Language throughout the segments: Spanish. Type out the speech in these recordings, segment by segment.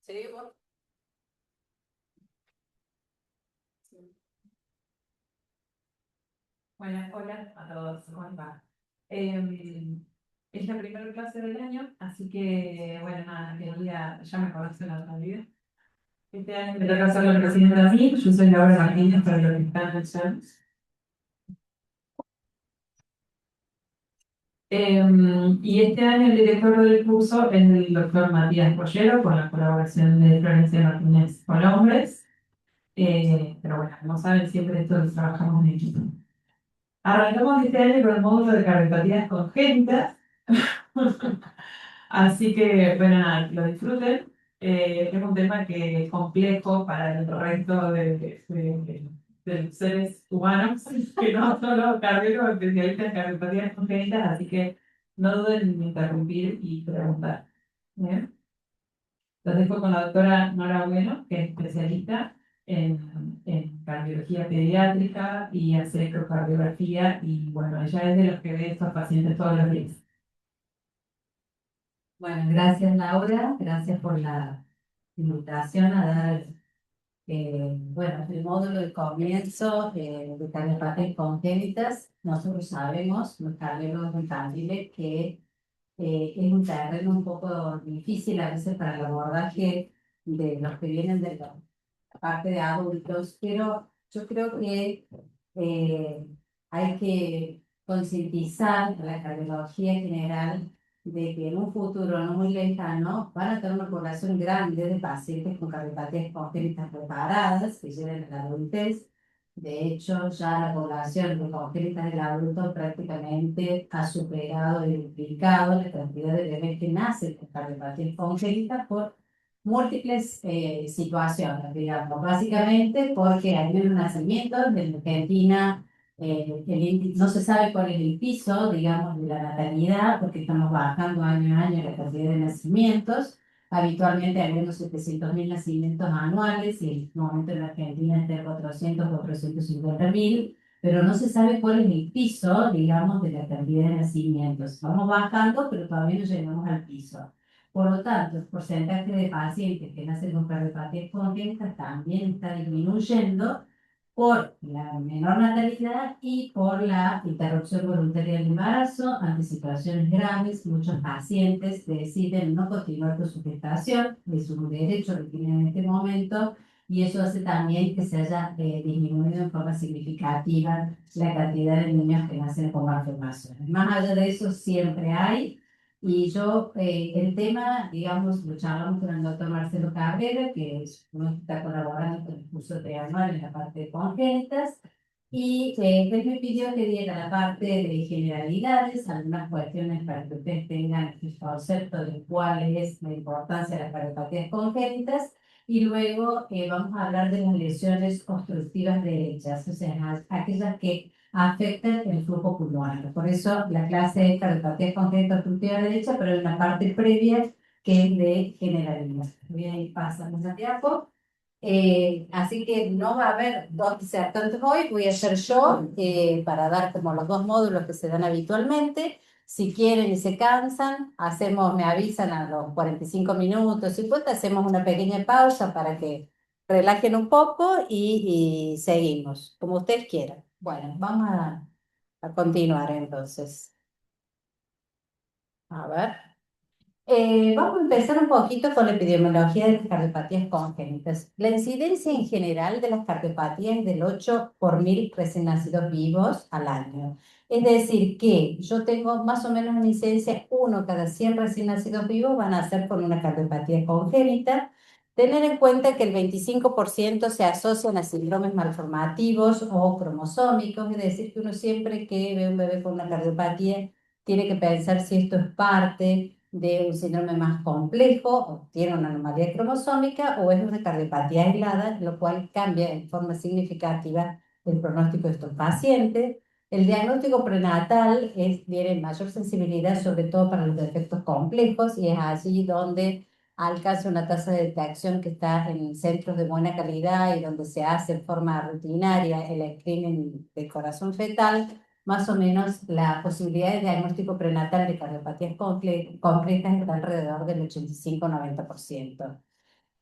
Sí, vos. Sí. Bueno, hola a todos, ¿cómo va? Eh, es la primera clase del año, así que, bueno, nada, ya me conocen la otra vida. Este año me toca ser la presidenta a mí, yo soy Laura Martínez para los que están en el chat. Y este año el director del curso es el doctor Matías Pollero, con la colaboración de Florencia Martínez Colombres. Pero bueno, como saben, siempre esto lo trabajamos en equipo. Arrancamos este año con el módulo de cardiopatías congénitas. Así que, bueno, nada, que lo disfruten. Es un tema que es complejo para el resto de los seres humanos, que no solo cardiólogos especialistas en cardiopatías congénitas, así que no duden en interrumpir y preguntar. ¿Bien? Los dejo con la doctora Nora Bueno, que es especialista en cardiología pediátrica y hace ecocardiografía, y bueno, ella es de los que ve estos pacientes todos los días. Bueno, gracias Laura, gracias por la invitación a dar, bueno, el módulo de comienzo de cardiopatías congénitas. Nosotros sabemos, los cardiólogos infantiles, que es un terreno un poco difícil a veces para el abordaje de los que vienen de la parte de adultos, pero yo creo que hay que concientizar a la cardiología en general de que en un futuro no muy lejano van a tener una población grande de pacientes con cardiopatías congénitas preparadas que lleguen a la adultez. De hecho, ya la población de congénitas del adulto prácticamente ha superado y duplicado la cantidad de bebés que nacen con cardiopatías congénitas por múltiples situaciones, digamos, básicamente porque hay menos nacimientos. En Argentina no se sabe cuál es el piso, digamos, de la natalidad, porque estamos bajando año a año la cantidad de nacimientos. Habitualmente hay unos 700.000 nacimientos anuales y en este momento en Argentina está en 450.000, pero no se sabe cuál es el piso, digamos, de la cantidad de nacimientos. Vamos bajando, pero todavía no llegamos al piso. Por lo tanto, el porcentaje de pacientes que nacen con cardiopatías congénitas también está disminuyendo por la menor natalidad y por la interrupción voluntaria del embarazo, ante situaciones graves. Muchos pacientes deciden no continuar con su gestación, es un derecho que tienen en este momento, y eso hace también que se haya disminuido en forma significativa la cantidad de niños que nacen con malformaciones. Más allá de eso, siempre hay. Y yo, el tema, digamos, lo charlamos con el doctor Marcelo Cabrera, que es uno que está colaborando con el curso trianual en la parte de congénitas, y él me pidió que diera la parte de generalidades, algunas cuestiones para que ustedes tengan el concepto de cuál es la importancia de las cardiopatías congénitas, y luego vamos a hablar de las lesiones obstructivas derechas, o sea, aquellas que afectan el flujo pulmonar. Por eso la clase es cardiopatía congénita obstructiva derecha, pero hay una parte previa que es de generalidad. Voy a ir pasando a tiempo. Así que no va a haber dos disertantes hoy, voy a hacer yo para dar como los dos módulos que se dan habitualmente. Si quieren y se cansan, me avisan a los 45 minutos, 50, hacemos una pequeña pausa para que relajen un poco y seguimos, como ustedes quieran. Bueno, vamos a continuar entonces. A ver. Vamos a empezar un poquito con la epidemiología de las cardiopatías congénitas. La incidencia en general de las cardiopatías es del 8 por 1000 recién nacidos vivos al año. Es decir, que yo tengo más o menos una incidencia, uno cada 100 recién nacidos vivos van a nacer con una cardiopatía congénita. Tener en cuenta que el 25% se asocian a síndromes malformativos o cromosómicos, es decir, que uno siempre que ve un bebé con una cardiopatía tiene que pensar si esto es parte de un síndrome más complejo o tiene una anomalía cromosómica o es una cardiopatía aislada, lo cual cambia en forma significativa el pronóstico de estos pacientes. El diagnóstico prenatal tiene mayor sensibilidad, sobre todo para los defectos complejos, y es allí donde alcanza una tasa de detección que está en centros de buena calidad y donde se hace en forma rutinaria el screening de corazón fetal. Más o menos la posibilidad de diagnóstico prenatal de cardiopatías complejas está alrededor del 85-90%.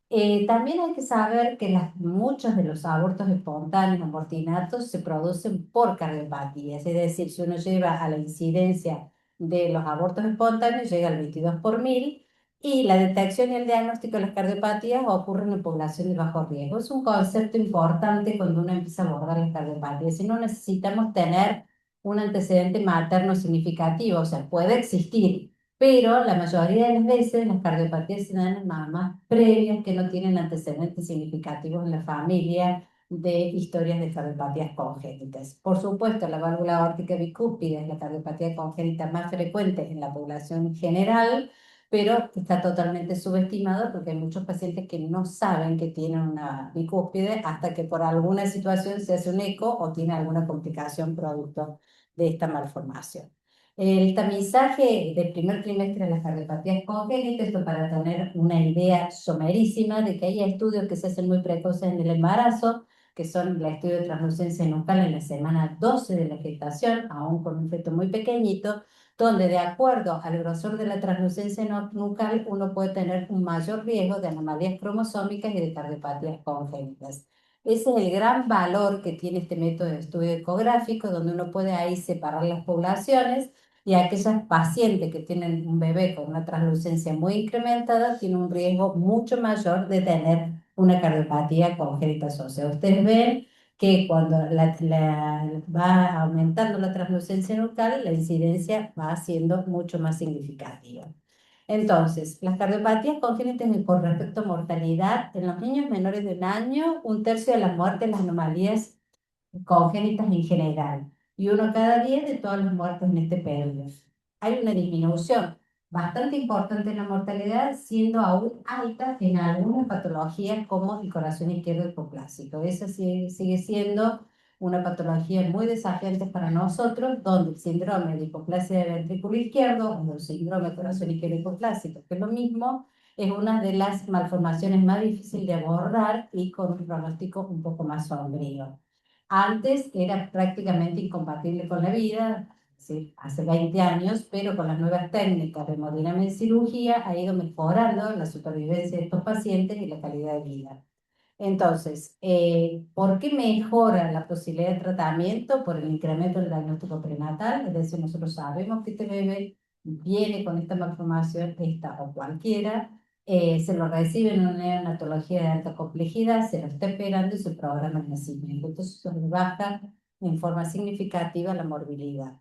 También hay que saber que muchos de los abortos espontáneos abortinatos se producen por cardiopatías, es decir, si uno lleva a la incidencia de los abortos espontáneos, llega al 22 por mil, y la detección y el diagnóstico de las cardiopatías ocurren en población de bajo riesgo. Es un concepto importante cuando uno empieza a abordar las cardiopatías. Si no necesitamos tener un antecedente materno significativo, o sea, puede existir, pero la mayoría de las veces las cardiopatías se dan en mamás previas que no tienen antecedentes significativos en la familia de historias de cardiopatías congénitas. Por supuesto, la válvula aórtica bicúspide es la cardiopatía congénita más frecuente en la población general, pero está totalmente subestimado porque hay muchos pacientes que no saben que tienen una bicúspide hasta que por alguna situación se hace un eco o tiene alguna complicación producto de esta malformación. El tamizaje del primer trimestre de las cardiopatías congénitas, esto para tener una idea somerísima de que hay estudios que se hacen muy precoces en el embarazo, que son el estudio de translucencia nucal en la semana 12 de la gestación, aún con un feto muy pequeñito, donde de acuerdo al grosor de la translucencia nucal uno puede tener un mayor riesgo de anomalías cromosómicas y de cardiopatías congénitas. Ese es el gran valor que tiene este método de estudio ecográfico, donde uno puede ahí separar las poblaciones y aquellas pacientes que tienen un bebé con una translucencia muy incrementada tienen un riesgo mucho mayor de tener una cardiopatía congénita asociada. Ustedes ven que cuando va aumentando la translucencia nucal, la incidencia va siendo mucho más significativa. Entonces, las cardiopatías congénitas con respecto a mortalidad, en los niños menores de un año, un tercio de las muertes, las anomalías congénitas en general, y uno cada 10 de todas las muertes en este periodo. Hay una disminución bastante importante en la mortalidad, siendo aún alta en algunas patologías como el corazón izquierdo hipoplásico. Esa sigue siendo una patología muy desafiante para nosotros, donde el síndrome de hipoplasia de ventrículo izquierdo o el síndrome de corazón izquierdo hipoplásico, que es lo mismo, es una de las malformaciones más difíciles de abordar y con un pronóstico un poco más sombrío. Antes era prácticamente incompatible con la vida, sí, hace 20 años, pero con las nuevas técnicas de hemodinamia en cirugía ha ido mejorando la supervivencia de estos pacientes y la calidad de vida. Entonces, ¿por qué mejora la posibilidad de tratamiento? Por el incremento del diagnóstico prenatal, es decir, nosotros sabemos que este bebé viene con esta malformación, esta o cualquiera, se lo recibe en una neonatología de alta complejidad, se lo está esperando y se programa el nacimiento. Entonces, se baja en forma significativa la morbilidad.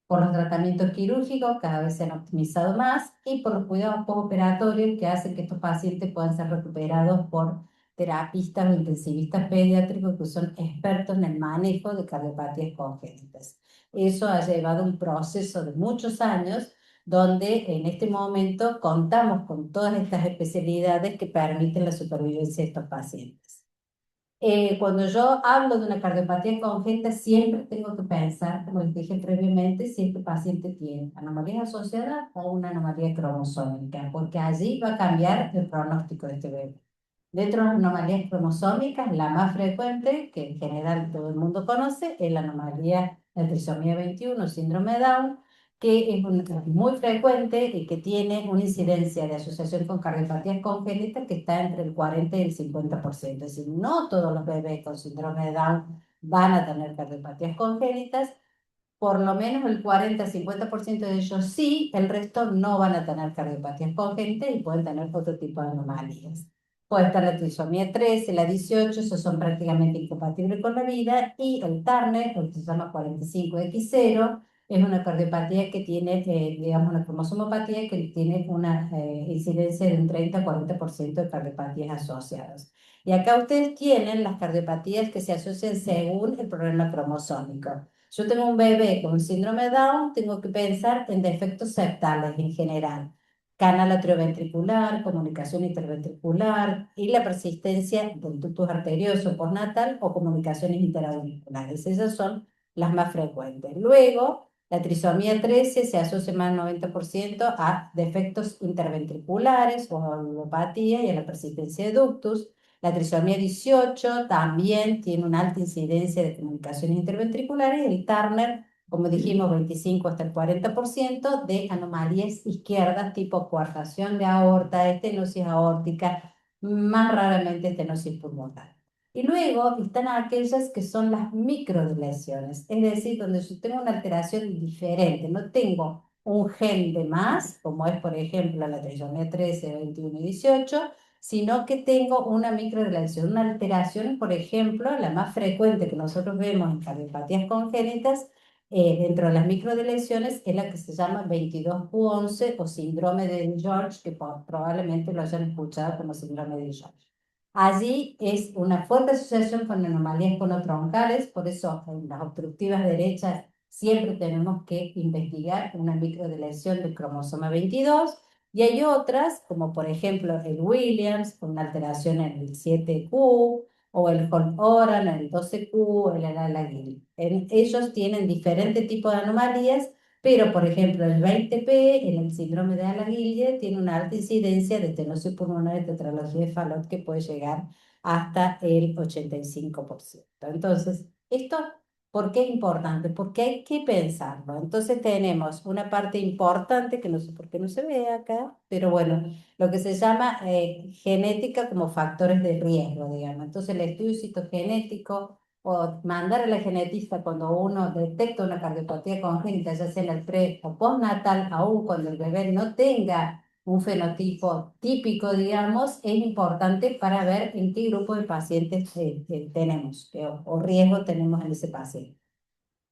Por los tratamientos quirúrgicos cada vez se han optimizado más y por los cuidados postoperatorios que hacen que estos pacientes puedan ser recuperados por terapistas o intensivistas pediátricos que son expertos en el manejo de cardiopatías congénitas. Eso ha llevado un proceso de muchos años donde en este momento contamos con todas estas especialidades que permiten la supervivencia de estos pacientes. Cuando yo hablo de una cardiopatía congénita, siempre tengo que pensar, como les dije previamente, si este paciente tiene anomalías asociadas o una anomalía cromosómica, porque allí va a cambiar el pronóstico de este bebé. Dentro de las anomalías cromosómicas, la más frecuente, que en general todo el mundo conoce, es la anomalía de trisomía 21, síndrome de Down, que es muy frecuente y que tiene una incidencia de asociación con cardiopatías congénitas que está entre el 40 y el 50%. Es decir, no todos los bebés con síndrome de Down van a tener cardiopatías congénitas, por lo menos el 40-50% de ellos sí, el resto no van a tener cardiopatías congénitas y pueden tener otro tipo de anomalías. Puede estar la trisomía 13, la 18, esos son prácticamente incompatibles con la vida, y el Turner, o que se llama 45X0, es una cardiopatía que tiene, digamos, una cromosomopatía que tiene una incidencia de un 30-40% de cardiopatías asociadas. Y acá ustedes tienen las cardiopatías que se asocian según el problema cromosómico. Yo tengo un bebé con síndrome de Down, tengo que pensar en defectos septales en general, canal atrioventricular, comunicación interventricular y la persistencia del ductus arterioso postnatal o comunicaciones interauriculares. Esas son las más frecuentes. Luego, la trisomía 13 se asocia más del 90% a defectos interventriculares o a valvulopatía y a la persistencia de ductus. La trisomía 18 también tiene una alta incidencia de comunicaciones interventriculares, y el Turner, como dijimos, 25 hasta el 40% de anomalías izquierdas tipo coartación de aorta, estenosis aórtica, más raramente estenosis pulmonar. Y luego están aquellas que son las microlesiones, es decir, donde yo tengo una alteración diferente, no tengo un gen de más, como es por ejemplo la trisomía 13, 21 y 18, sino que tengo una microdeleción, una alteración, por ejemplo, la más frecuente que nosotros vemos en cardiopatías congénitas, dentro de las microdeleciones es la que se llama 22q11 o síndrome de George, que probablemente lo hayan escuchado como síndrome de George. Allí es una fuerte asociación con anomalías conotroncales, por eso en las obstructivas derechas siempre tenemos que investigar una microdeleción del cromosoma 22, y hay otras, como por ejemplo el Williams, con una alteración en el 7q, o el Holt-Oram, el 12q, el Alaguil. Ellos tienen diferentes tipos de anomalías, pero por ejemplo el 20p, en el síndrome de Alaguille, tiene una alta incidencia de estenosis pulmonar y tetralogía de Fallot que puede llegar hasta el 85%. Entonces, esto, ¿por qué es importante? Porque hay que pensarlo. Entonces tenemos una parte importante que no sé por qué no se ve acá, pero bueno, lo que se llama genética como factores de riesgo, digamos. Entonces el estudio citogenético o mandar a la genetista cuando uno detecta una cardiopatía congénita, ya sea en el pre o postnatal, aún cuando el bebé no tenga un fenotipo típico, digamos, es importante para ver en qué grupo de pacientes tenemos o riesgo tenemos en ese paciente.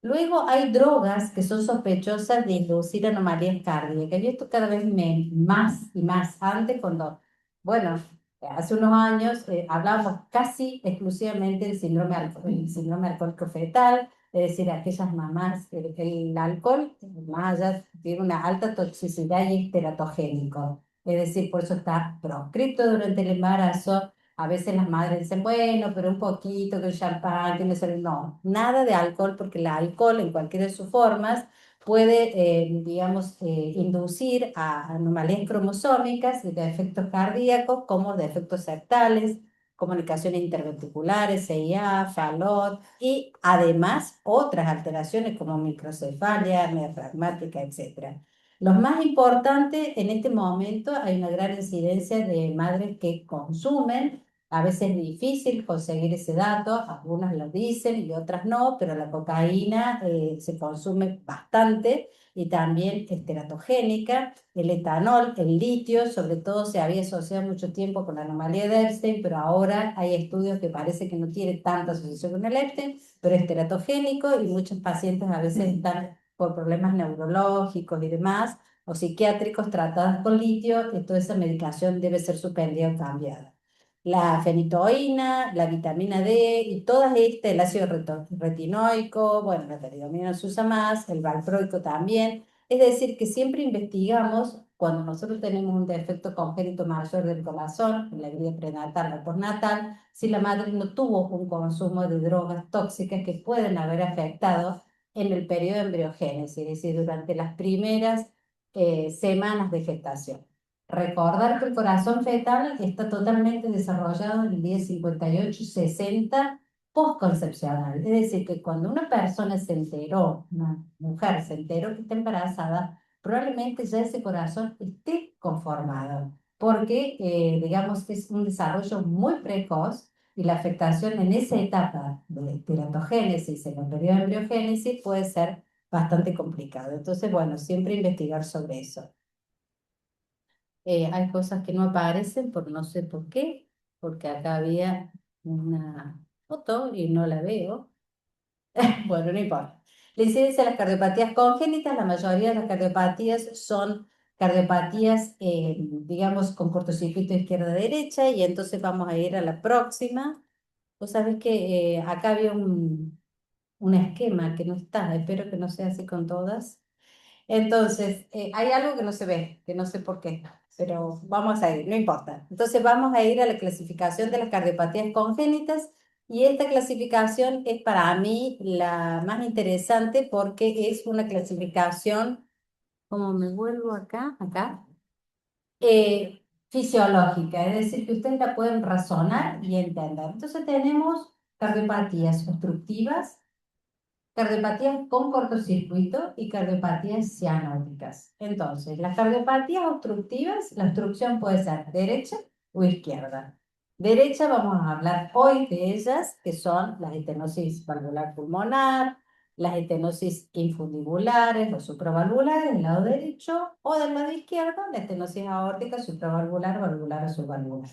Luego hay drogas que son sospechosas de inducir anomalías cardíacas. Y esto cada vez más y más. Antes, cuando, bueno, hace unos años hablábamos casi exclusivamente del síndrome, el síndrome alcohólico fetal, es decir, aquellas mamás, el alcohol, más allá, tiene una alta toxicidad y es teratogénico. Es decir, por eso está proscrito durante el embarazo. A veces las madres dicen, bueno, pero un poquito, que el champán, que no, nada de alcohol, porque el alcohol en cualquiera de sus formas puede, digamos, inducir a anomalías cromosómicas y de efectos cardíacos, como de efectos septales, comunicaciones interventriculares, CIA, Fallot, y además otras alteraciones como microcefalia, diafragmática, etcétera. Los más importantes, en este momento hay una gran incidencia de madres que consumen. A veces es difícil conseguir ese dato, algunas lo dicen y otras no, pero la cocaína se consume bastante y también es teratogénica. El etanol, el litio, sobre todo se había asociado mucho tiempo con la anomalía de Epstein, pero ahora hay estudios que parece que no tiene tanta asociación con el Epstein, pero es teratogénico y muchos pacientes a veces están por problemas neurológicos y demás, o psiquiátricos tratados con litio, y toda esa medicación debe ser suspendida o cambiada. La fenitoína, la vitamina D y todas estas, el ácido retinoico, bueno, la talidomida no se usa más, el valproico también. Es decir, que siempre investigamos cuando nosotros tenemos un defecto congénito mayor del corazón, en la vida prenatal o postnatal, si la madre no tuvo un consumo de drogas tóxicas que pueden haber afectado en el periodo de embriogénesis, es decir, durante las primeras semanas de gestación. Recordar que el corazón fetal está totalmente desarrollado en el día 58-60 postconcepcional. Es decir, que cuando una persona se enteró, una mujer se enteró que está embarazada, probablemente ya ese corazón esté conformado, porque digamos que es un desarrollo muy precoz y la afectación en esa etapa de teratogénesis, en el periodo de embriogénesis, puede ser bastante complicado. Entonces, bueno, siempre investigar sobre eso. Hay cosas que no aparecen por no sé por qué, porque acá había una foto y no la veo. Bueno, no importa. La incidencia de las cardiopatías congénitas, la mayoría de las cardiopatías son cardiopatías, digamos, con cortocircuito izquierda-derecha, y entonces vamos a ir a la próxima. Vos sabés que acá había un esquema que no está, espero que no sea así con todas. Entonces, hay algo que no se ve, que no sé por qué, pero vamos a ir, no importa. Entonces, vamos a ir a la clasificación de las cardiopatías congénitas, y esta clasificación es para mí la más interesante porque es una clasificación, como me vuelvo acá, fisiológica, es decir, que ustedes la pueden razonar y entender. Entonces, tenemos cardiopatías obstructivas, cardiopatías con cortocircuito y cardiopatías cianóticas. Entonces, las cardiopatías obstructivas, la obstrucción puede ser derecha o izquierda. derecha vamos a hablar hoy de ellas, que son la estenosis valvular pulmonar, las estenosis infundibulares o supravalvulares del lado derecho, o del lado izquierdo, la estenosis aórtica supravalvular, valvular o subvalvular.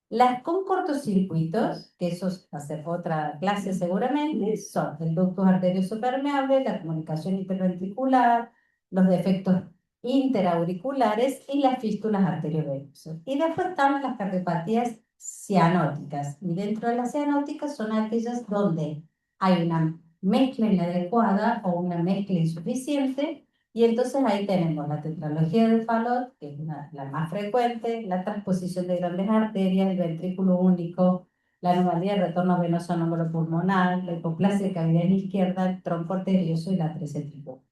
Las con cortocircuitos, que eso va a ser otra clase seguramente, son el ductus arterioso permeable, la comunicación interventricular, los defectos interauriculares y las fístulas arteriovenosas. Y después están las cardiopatías cianóticas. Y dentro de las cianóticas son aquellas donde hay una mezcla inadecuada o una mezcla insuficiente. Y entonces ahí tenemos la tetralogía de Fallot, que es la más frecuente, la transposición de grandes arterias, el ventrículo único, la anomalía de retorno venoso anómalo pulmonar, la hipoplasia de cavidad izquierda, el tronco arterioso y la trecéntrico.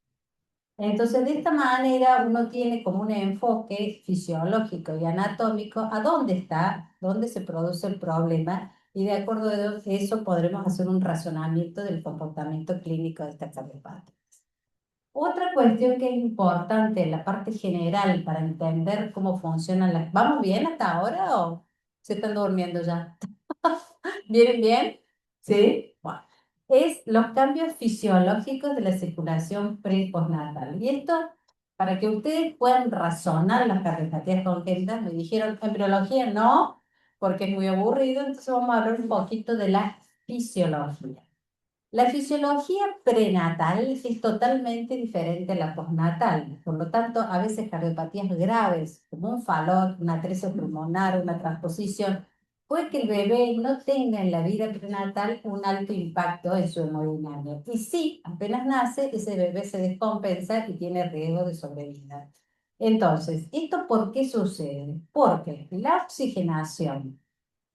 Entonces, de esta manera uno tiene como un enfoque fisiológico y anatómico a dónde está, dónde se produce el problema, y de acuerdo a eso podremos hacer un razonamiento del comportamiento clínico de esta cardiopatía. Otra cuestión que es importante en la parte general para entender cómo funcionan las... ¿Vamos bien hasta ahora o se están durmiendo ya? ¿Vienen bien? ¿Sí? Bueno, es los cambios fisiológicos de la circulación pre y postnatal. Y esto, para que ustedes puedan razonar las cardiopatías congénitas, me dijeron, embriología no, porque es muy aburrido, entonces vamos a hablar un poquito de la fisiología. La fisiología prenatal es totalmente diferente a la postnatal. Por lo tanto, a veces cardiopatías graves, como un Fallot, una atresia pulmonar, una transposición, puede que el bebé no tenga en la vida prenatal un alto impacto en su hemodinamia. Y sí, apenas nace, ese bebé se descompensa y tiene riesgo de sobrevida. Entonces, ¿esto por qué sucede? Porque la oxigenación,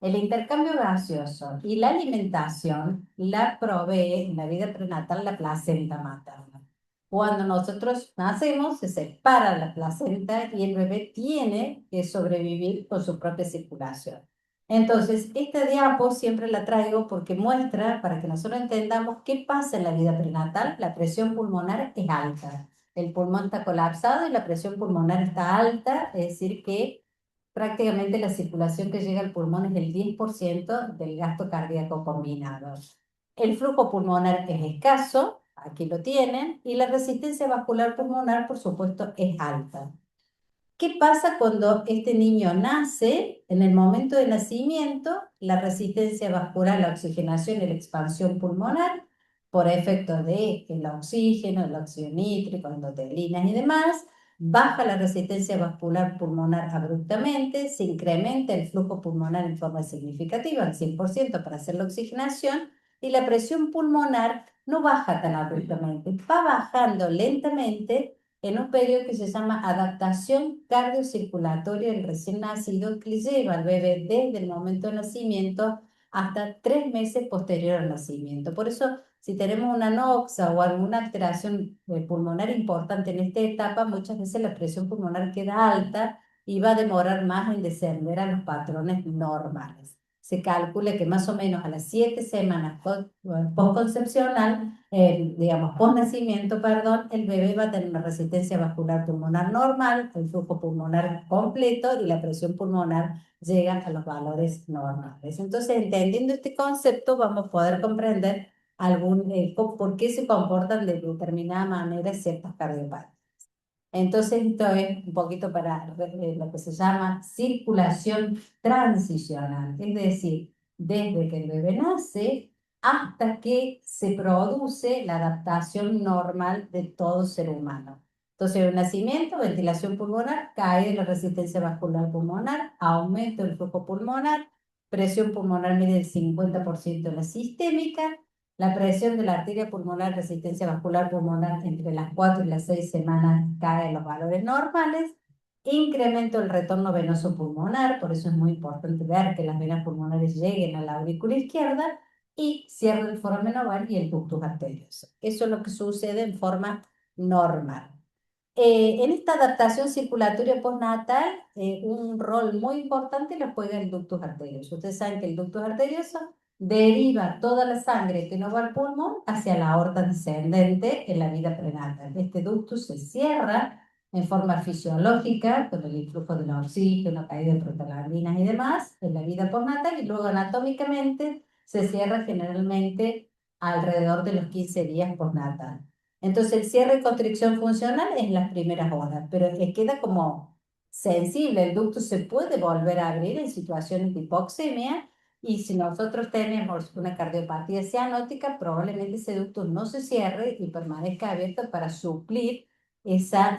el intercambio gaseoso y la alimentación la provee en la vida prenatal la placenta materna. Cuando nosotros nacemos, se separa la placenta y el bebé tiene que sobrevivir con su propia circulación. Entonces, esta diapo siempre la traigo porque muestra, para que nosotros entendamos qué pasa en la vida prenatal, la presión pulmonar es alta. El pulmón está colapsado y la presión pulmonar está alta, es decir, que prácticamente la circulación que llega al pulmón es el 10% del gasto cardíaco combinado. El flujo pulmonar es escaso, aquí lo tienen, y la resistencia vascular pulmonar, por supuesto, es alta. ¿Qué pasa cuando este niño nace? En el momento de nacimiento, la resistencia vascular, la oxigenación y la expansión pulmonar, por efecto de el oxígeno, el óxido nítrico, endotelinas y demás, baja la resistencia vascular pulmonar abruptamente, se incrementa el flujo pulmonar en forma significativa, al 100% para hacer la oxigenación, y la presión pulmonar no baja tan abruptamente, va bajando lentamente en un periodo que se llama adaptación cardiocirculatoria del recién nacido, que lleva al bebé desde el momento del nacimiento hasta 3 meses posterior al nacimiento. Por eso, si tenemos una noxa o alguna alteración pulmonar importante en esta etapa, muchas veces la presión pulmonar queda alta y va a demorar más en descender a los patrones normales. Se calcula que más o menos a las 7 semanas postconcepcional, digamos, post-nacimiento, perdón, el bebé va a tener una resistencia vascular pulmonar normal, el flujo pulmonar completo y la presión pulmonar llega a los valores normales. Entonces, entendiendo este concepto, vamos a poder comprender por qué se comportan de determinada manera ciertas cardiopatías. Entonces, esto es un poquito para lo que se llama circulación transicional, es decir, desde que el bebé nace hasta que se produce la adaptación normal de todo ser humano. Entonces, el nacimiento, ventilación pulmonar, cae de la resistencia vascular pulmonar, aumento del flujo pulmonar, presión pulmonar mide el 50% de la sistémica, la presión de la arteria pulmonar, resistencia vascular pulmonar entre las 4 y las 6 semanas cae en los valores normales. Incremento del retorno venoso pulmonar, por eso es muy importante ver que las venas pulmonares lleguen a la aurícula izquierda, y cierre del foramen oval y el ductus arterioso. Eso es lo que sucede en forma normal. En esta adaptación circulatoria postnatal, un rol muy importante lo juega el ductus arterioso. Ustedes saben que el ductus arterioso deriva toda la sangre que no va al pulmón hacia la aorta descendente en la vida prenatal. Este ductus se cierra en forma fisiológica, con el influjo del oxígeno, caída de prostaglandinas y demás, en la vida postnatal, y luego anatómicamente se cierra generalmente alrededor de los 15 días postnatal. Entonces, el cierre y constricción funcional es en las primeras horas, pero queda como sensible, el ducto se puede volver a abrir en situaciones de hipoxemia, y si nosotros tenemos una cardiopatía cianótica, probablemente ese ducto no se cierre y permanezca abierto para suplir esa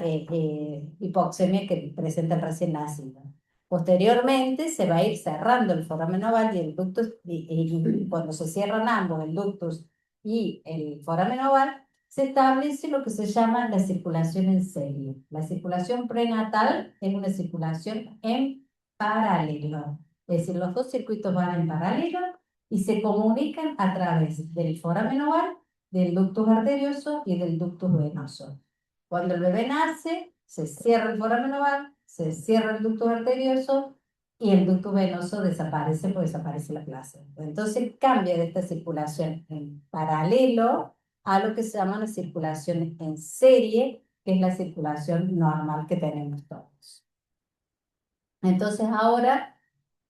hipoxemia que presenta el recién nacido. Posteriormente se va a ir cerrando el foramen oval y el ductus, y cuando se cierran ambos, el ductus y el foramen oval, se establece lo que se llama la circulación en serie. La circulación prenatal es una circulación en paralelo. Es decir, los dos circuitos van en paralelo y se comunican a través del foramen oval, del ductus arterioso y del ductus venoso. Cuando el bebé nace, se cierra el foramen oval, se cierra el ductus arterioso y el ductus venoso desaparece porque desaparece la placenta. Entonces cambia de esta circulación en paralelo a lo que se llama la circulación en serie, que es la circulación normal que tenemos todos. Entonces ahora,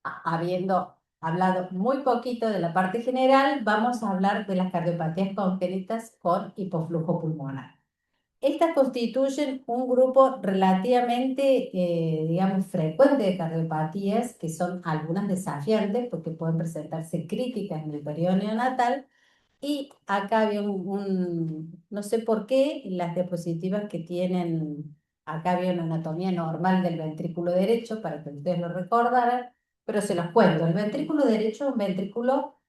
habiendo hablado muy poquito de la parte general, vamos a hablar de las cardiopatías congénitas con hipoflujo pulmonar. Estas constituyen un grupo relativamente, digamos, frecuente de cardiopatías, que son algunas desafiantes porque pueden presentarse críticas en el periodo neonatal. Y acá había no sé por qué, las diapositivas que tienen, acá había una anatomía normal del ventrículo derecho, para que ustedes lo recordaran, pero se los cuento. El ventrículo derecho es un ventrículo,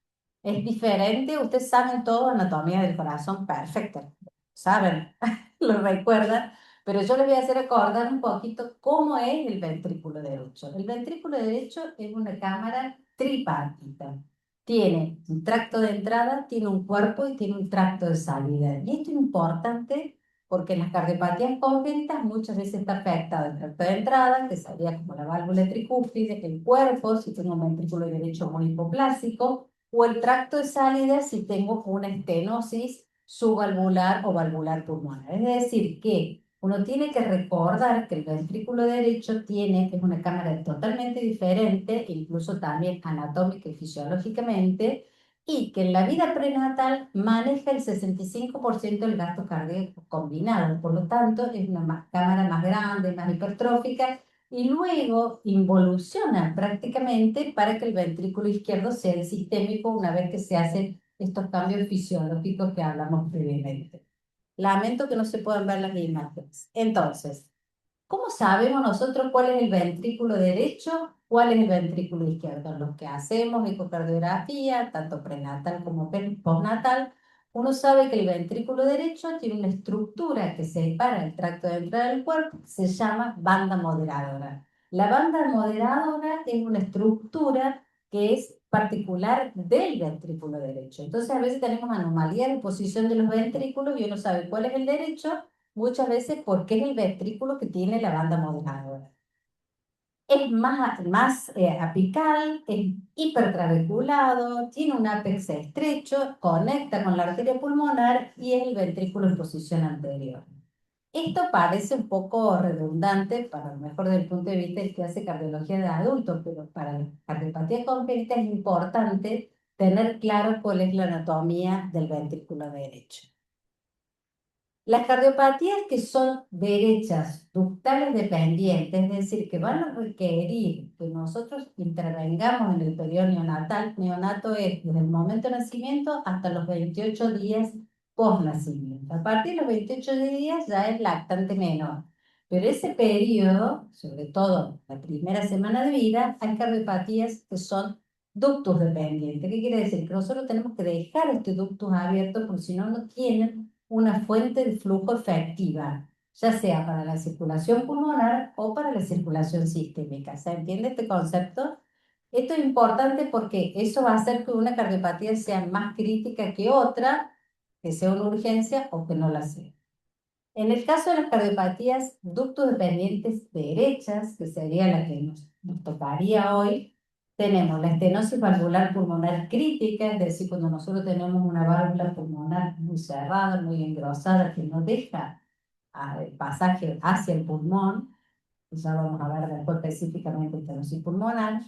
es diferente, ustedes saben todo, anatomía del corazón, perfecto, saben, lo recuerdan, pero yo les voy a hacer acordar un poquito cómo es el ventrículo derecho. El ventrículo derecho es una cámara tripartita. Tiene un tracto de entrada, tiene un cuerpo y tiene un tracto de salida. Y esto es importante porque en las cardiopatías congénitas muchas veces está afectado el tracto de entrada, que sería como la válvula tricúspide, el cuerpo, si tengo un ventrículo derecho muy hipoplásico, o el tracto de salida si tengo una estenosis subvalvular o valvular pulmonar. Es decir, que uno tiene que recordar que el ventrículo derecho es una cámara totalmente diferente, incluso también anatómica y fisiológicamente, y que en la vida prenatal maneja el 65% del gasto cardíaco combinado. Por lo tanto, es una cámara más grande, más hipertrófica, y luego involuciona prácticamente para que el ventrículo izquierdo sea el sistémico una vez que se hacen estos cambios fisiológicos que hablamos previamente. Lamento que no se puedan ver las imágenes. Entonces, ¿cómo sabemos nosotros cuál es el ventrículo derecho, cuál es el ventrículo izquierdo? Los que hacemos ecocardiografía, tanto prenatal como postnatal, uno sabe que el ventrículo derecho tiene una estructura que separa el tracto de entrada del cuerpo, que se llama banda moderadora. La banda moderadora es una estructura que es particular del ventrículo derecho. Entonces, a veces tenemos anomalías de posición de los ventrículos y uno sabe cuál es el derecho, muchas veces porque es el ventrículo que tiene la banda moderadora. Es más apical, es hipertrabeculado, tiene un ápex estrecho, conecta con la arteria pulmonar y es el ventrículo en posición anterior. Esto parece un poco redundante, para lo mejor desde el punto de vista del que hace cardiología de adultos, pero para la cardiopatía congénita es importante tener claro cuál es la anatomía del ventrículo derecho. Las cardiopatías que son derechas, ductales dependientes, es decir, que van a requerir que nosotros intervengamos en el periodo neonatal. Neonato es desde el momento de nacimiento hasta los 28 días post-nacimiento. A partir de los 28 días ya es lactante menor. Pero ese periodo, sobre todo la primera semana de vida, hay cardiopatías que son ductus dependientes. ¿Qué quiere decir? Que nosotros tenemos que dejar este ductus abierto porque si no, no tienen una fuente de flujo efectiva, ya sea para la circulación pulmonar o para la circulación sistémica. ¿Se entiende este concepto? Esto es importante porque eso va a hacer que una cardiopatía sea más crítica que otra, que sea una urgencia o que no la sea. En el caso de las cardiopatías ductos dependientes derechas, que sería la que nos tocaría hoy, tenemos la estenosis valvular pulmonar crítica, es decir, cuando nosotros tenemos una válvula pulmonar muy cerrada, muy engrosada, que no deja el pasaje hacia el pulmón, ya vamos a ver después específicamente estenosis pulmonar.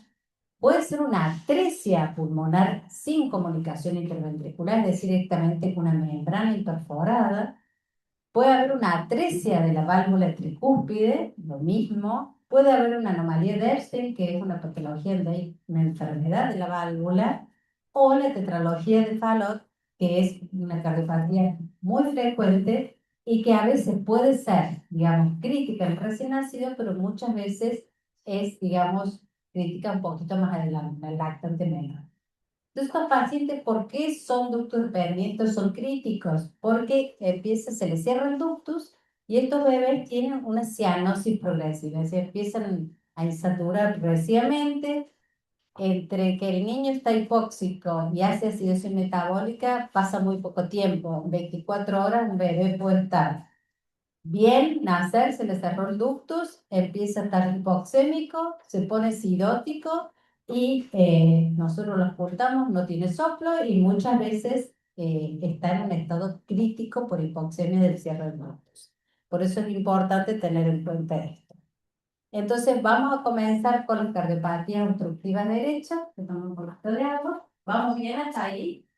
Puede ser una atresia pulmonar sin comunicación interventricular, es decir, directamente con una membrana imperforada. Puede haber una atresia de la válvula tricúspide, lo mismo. Puede haber una anomalía de Ebstein, que es una patología de una enfermedad de la válvula, o la tetralogía de Fallot, que es una cardiopatía muy frecuente y que a veces puede ser, digamos, crítica en recién nacido, pero muchas veces es, digamos, crítica un poquito más adelante, en el lactante menor. Entonces, estos pacientes, ¿por qué son ductos dependientes? Son críticos, porque se les cierra el ductus y estos bebés tienen una cianosis progresiva, es decir, empiezan a insaturar progresivamente. Entre que el niño está hipóxico y hace acidosis metabólica, pasa muy poco tiempo, 24 horas un bebé puede estar bien, nacer, se le cerró el ductus, empieza a estar hipoxémico, se pone sidótico y nosotros lo ocultamos, no tiene soplo y muchas veces está en un estado crítico por hipoxemia del cierre del ductus. Por eso es importante tener en cuenta esto. Entonces vamos a comenzar con las cardiopatías obstructivas derechas. Que tomo un poquito de agua. ¿Vamos bien hasta ahí?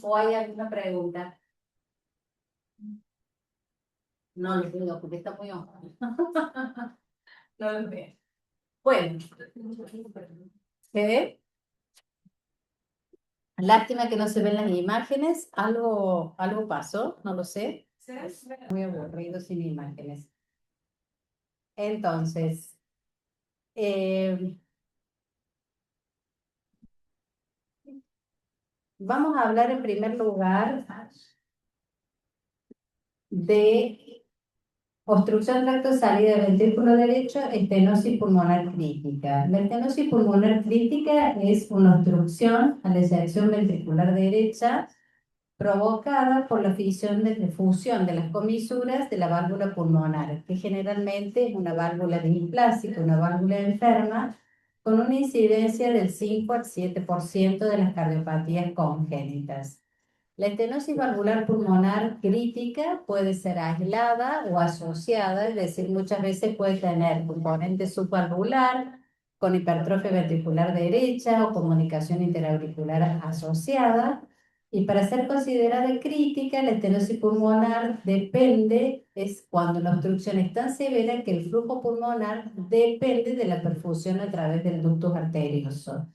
¿O hay alguna pregunta? No lo veo porque está muy oscuro. No lo veo. Bueno, ¿se ve? Lástima que no se ven las imágenes. Algo pasó, no lo sé. Muy aburrido sin imágenes. Entonces, eh, vamos a hablar en primer lugar de obstrucción tracto salida del ventrículo derecho, estenosis pulmonar crítica. La estenosis pulmonar crítica es una obstrucción a la eyección ventricular derecha provocada por la fusión de las comisuras de la válvula pulmonar, que generalmente es una válvula displásica, una válvula enferma, con una incidencia del 5 al 7% de las cardiopatías congénitas. La estenosis valvular pulmonar crítica puede ser aislada o asociada, es decir, muchas veces puede tener componente subvalvular con hipertrofia ventricular derecha o comunicación interauricular asociada. Y para ser considerada crítica, la estenosis pulmonar depende, es cuando la obstrucción es tan severa que el flujo pulmonar depende de la perfusión a través del ductus arterioso.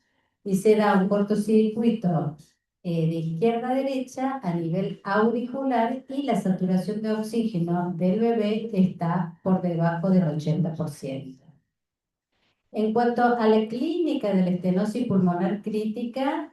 Y se da un cortocircuito de izquierda a derecha a nivel auricular y la saturación de oxígeno del bebé está por debajo del 80%. En cuanto a la clínica de la estenosis pulmonar crítica,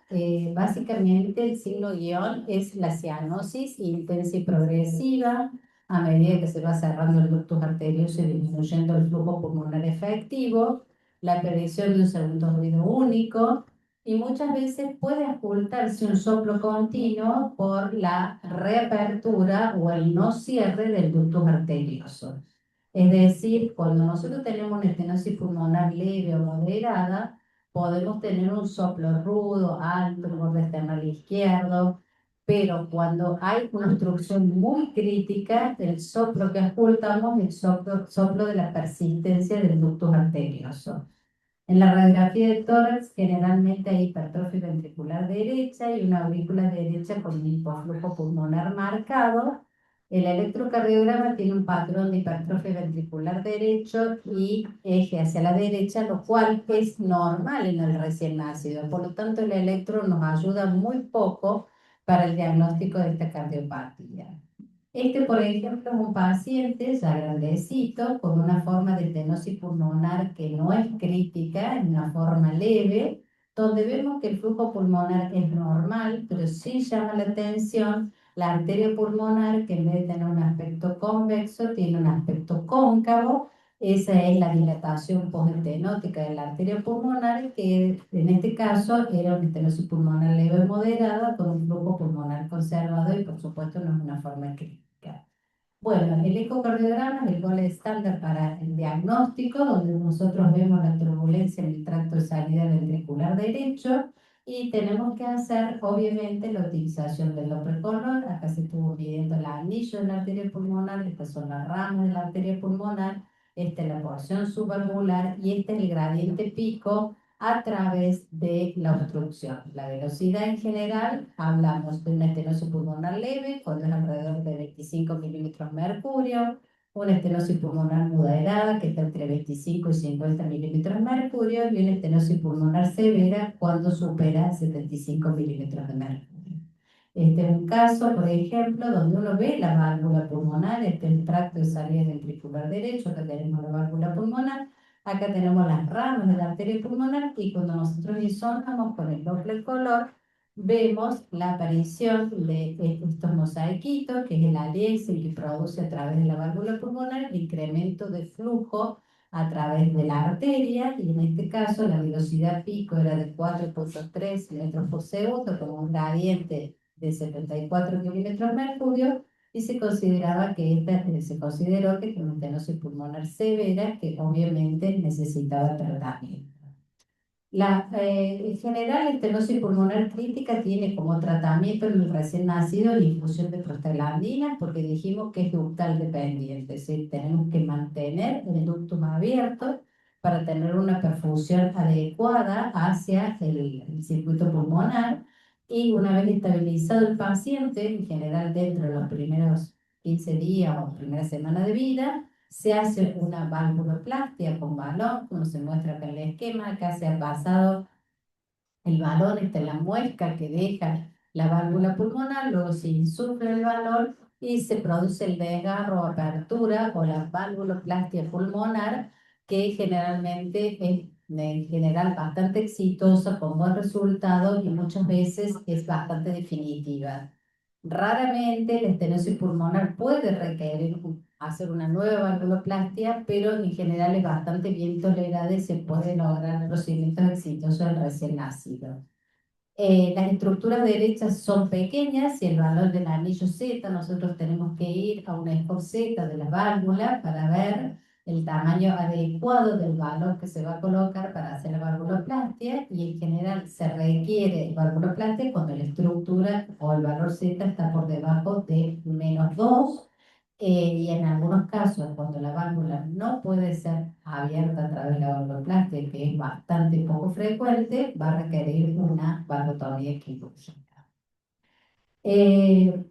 básicamente el signo guión es la cianosis intensa y progresiva a medida que se va cerrando el ductus arterioso y disminuyendo el flujo pulmonar efectivo, la aparición de un segundo ruido único y muchas veces puede ocultarse un soplo continuo por la reapertura o el no cierre del ductus arterioso. Es decir, cuando nosotros tenemos una estenosis pulmonar leve o moderada, podemos tener un soplo rudo, alto, el borde externo izquierdo, pero cuando hay una obstrucción muy crítica, el soplo que ocultamos es el soplo de la persistencia del ductus arterioso. En la radiografía de tórax generalmente hay hipertrofia ventricular derecha y una aurícula derecha con un hipoflujo pulmonar marcado. El electrocardiograma tiene un patrón de hipertrofia ventricular derecho y eje hacia la derecha, lo cual es normal en el recién nacido. Por lo tanto, el electro nos ayuda muy poco para el diagnóstico de esta cardiopatía. Este, por ejemplo, es un paciente ya grandecito con una forma de estenosis pulmonar que no es crítica, es una forma leve, donde vemos que el flujo pulmonar es normal, pero sí llama la atención la arteria pulmonar, que en vez de tener un aspecto convexo, tiene un aspecto cóncavo. Esa es la dilatación postestenótica de la arteria pulmonar, que en este caso era una estenosis pulmonar leve moderada con un flujo pulmonar conservado y por supuesto no es una forma crítica. Bueno, el ecocardiograma es el gol estándar para el diagnóstico, donde nosotros vemos la turbulencia en el tracto de salida ventricular derecho Y tenemos que hacer, obviamente, la utilización del Doppler color. Acá se estuvo midiendo el anillo de la arteria pulmonar, estas son las ramas de la arteria pulmonar, esta es la porción subvalvular y este es el gradiente pico a través de la obstrucción. La velocidad en general, hablamos de una estenosis pulmonar leve, cuando es alrededor de 25 milímetros mercurio, una estenosis pulmonar moderada, que está entre 25 y 50 milímetros de mercurio, y una estenosis pulmonar severa cuando supera 75 milímetros de mercurio. Este es un caso, por ejemplo, donde uno ve la válvula pulmonar, este es el tracto de salida ventricular derecho, acá tenemos la válvula pulmonar, acá tenemos las ramas de la arteria pulmonar, y cuando nosotros disonamos con el Doppler color, vemos la aparición de estos mosaiquitos, que es el ALEX, el que produce a través de la válvula pulmonar el incremento de flujo a través de la arteria, y en este caso la velocidad pico era de 4,3 metros por segundo, como un gradiente de 74 milímetros mercurio, y se consideraba que se consideró que era una estenosis pulmonar severa que obviamente necesitaba tratamiento. En general, la estenosis pulmonar crítica tiene como tratamiento en el recién nacido la infusión de prostaglandinas, porque dijimos que es ductal dependiente, es decir, tenemos que mantener el ductus abierto para tener una perfusión adecuada hacia el circuito pulmonar, y una vez estabilizado el paciente, en general dentro de los primeros 15 días o primera semana de vida, se hace una valvuloplastia con balón, como se muestra acá en el esquema. Acá se ha pasado el balón, esta es la muesca que deja la válvula pulmonar, luego se insufla el balón y se produce el desgarro o apertura o la valvuloplastia pulmonar, que generalmente es en general bastante exitosa, con buen resultado y muchas veces es bastante definitiva. Raramente la estenosis pulmonar puede requerir hacer una nueva valvuloplastia, pero en general es bastante bien tolerada y se puede lograr procedimientos exitosos del recién nacido. Las estructuras derechas son pequeñas y el valor del anillo Z, nosotros tenemos que ir a una score Z de la válvula para ver el tamaño adecuado del valor que se va a colocar para hacer la valvuloplastia, y en general se requiere valvuloplastia cuando la estructura o el valor Z está por debajo de -2, y en algunos casos, cuando la válvula no puede ser abierta a través de la valvuloplastia, que es bastante poco frecuente, va a requerir una valvotomía quirúrgica. Eh,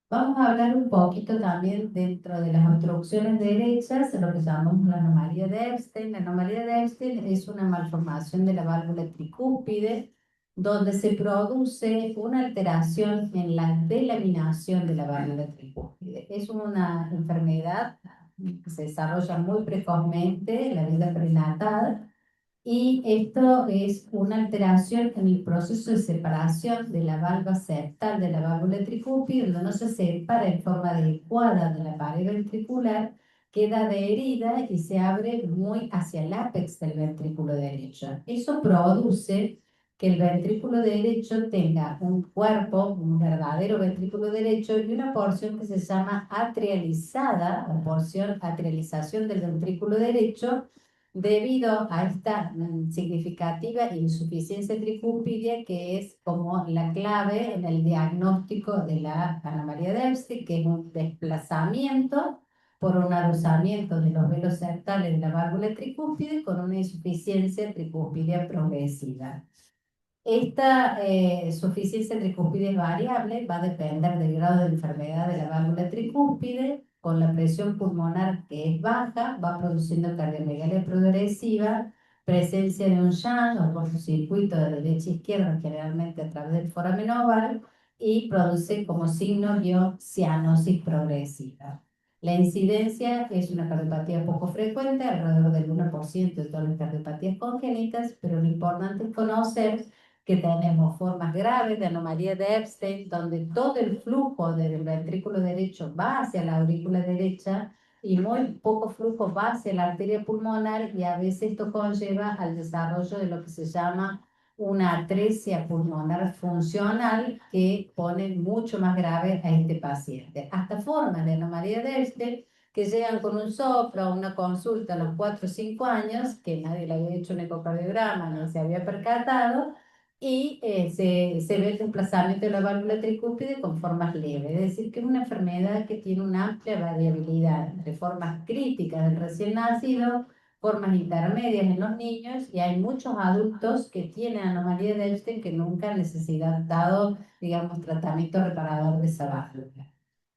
Vamos a hablar un poquito también dentro de las obstrucciones derechas, lo que llamamos la anomalía de Epstein. La anomalía de Epstein es una malformación de la válvula tricúspide, donde se produce una alteración en la delaminación de la válvula tricúspide. Es una enfermedad que se desarrolla muy precozmente en la vida prenatal, y esto es una alteración en el proceso de separación de la valva septal de la válvula tricúspide, donde no se separa en forma adecuada de la pared ventricular, queda adherida y se abre muy hacia el ápex del ventrículo derecho. Eso produce que el ventrículo derecho tenga un cuerpo, un verdadero ventrículo derecho, y una porción que se llama atrializada, o porción atrialización del ventrículo derecho, debido a esta significativa insuficiencia tricúspide, que es como la clave en el diagnóstico de la anomalía de Epstein, que es un desplazamiento por un adosamiento de los velos septales de la válvula tricúspide con una insuficiencia tricúspide progresiva. Esta suficiencia tricúspide es variable, va a depender del grado de enfermedad de la válvula tricúspide. Con la presión pulmonar que es baja, va produciendo cardiomegalia progresiva, presencia de un shunt o cortocircuito de derecha a izquierda, generalmente a través del foramen oval, y produce como signo cianosis progresiva. La incidencia es una cardiopatía poco frecuente, alrededor del 1% de todas las cardiopatías congénitas, pero lo importante es conocer que tenemos formas graves de anomalía de Epstein, donde todo el flujo del ventrículo derecho va hacia la aurícula derecha y muy poco flujo va hacia la arteria pulmonar, y a veces esto conlleva al desarrollo de lo que se llama una atresia pulmonar funcional, que pone mucho más grave a este paciente. Hasta formas de anomalía de Epstein que llegan con un soplo o una consulta a los 4 o 5 años, que nadie le había hecho un ecocardiograma ni se había percatado, y se ve el desplazamiento de la válvula tricúspide con formas leves, es decir, que es una enfermedad que tiene una amplia variabilidad entre formas críticas del recién nacido, formas intermedias en los niños, y hay muchos adultos que tienen anomalía de Epstein que nunca han necesitado, digamos, tratamiento reparador de esa válvula.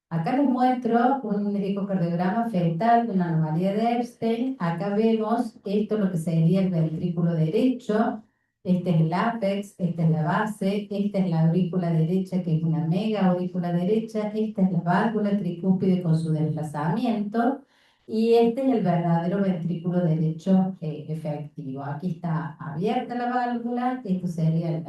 Acá les muestro un ecocardiograma fetal de una anomalía de Epstein. Acá vemos esto lo que sería el ventrículo derecho. Este es el ápex, esta es la base, esta es la aurícula derecha, que es una mega aurícula derecha, esta es la válvula tricúspide con su desplazamiento, y este es el verdadero ventrículo derecho efectivo. Aquí está abierta la válvula, esto sería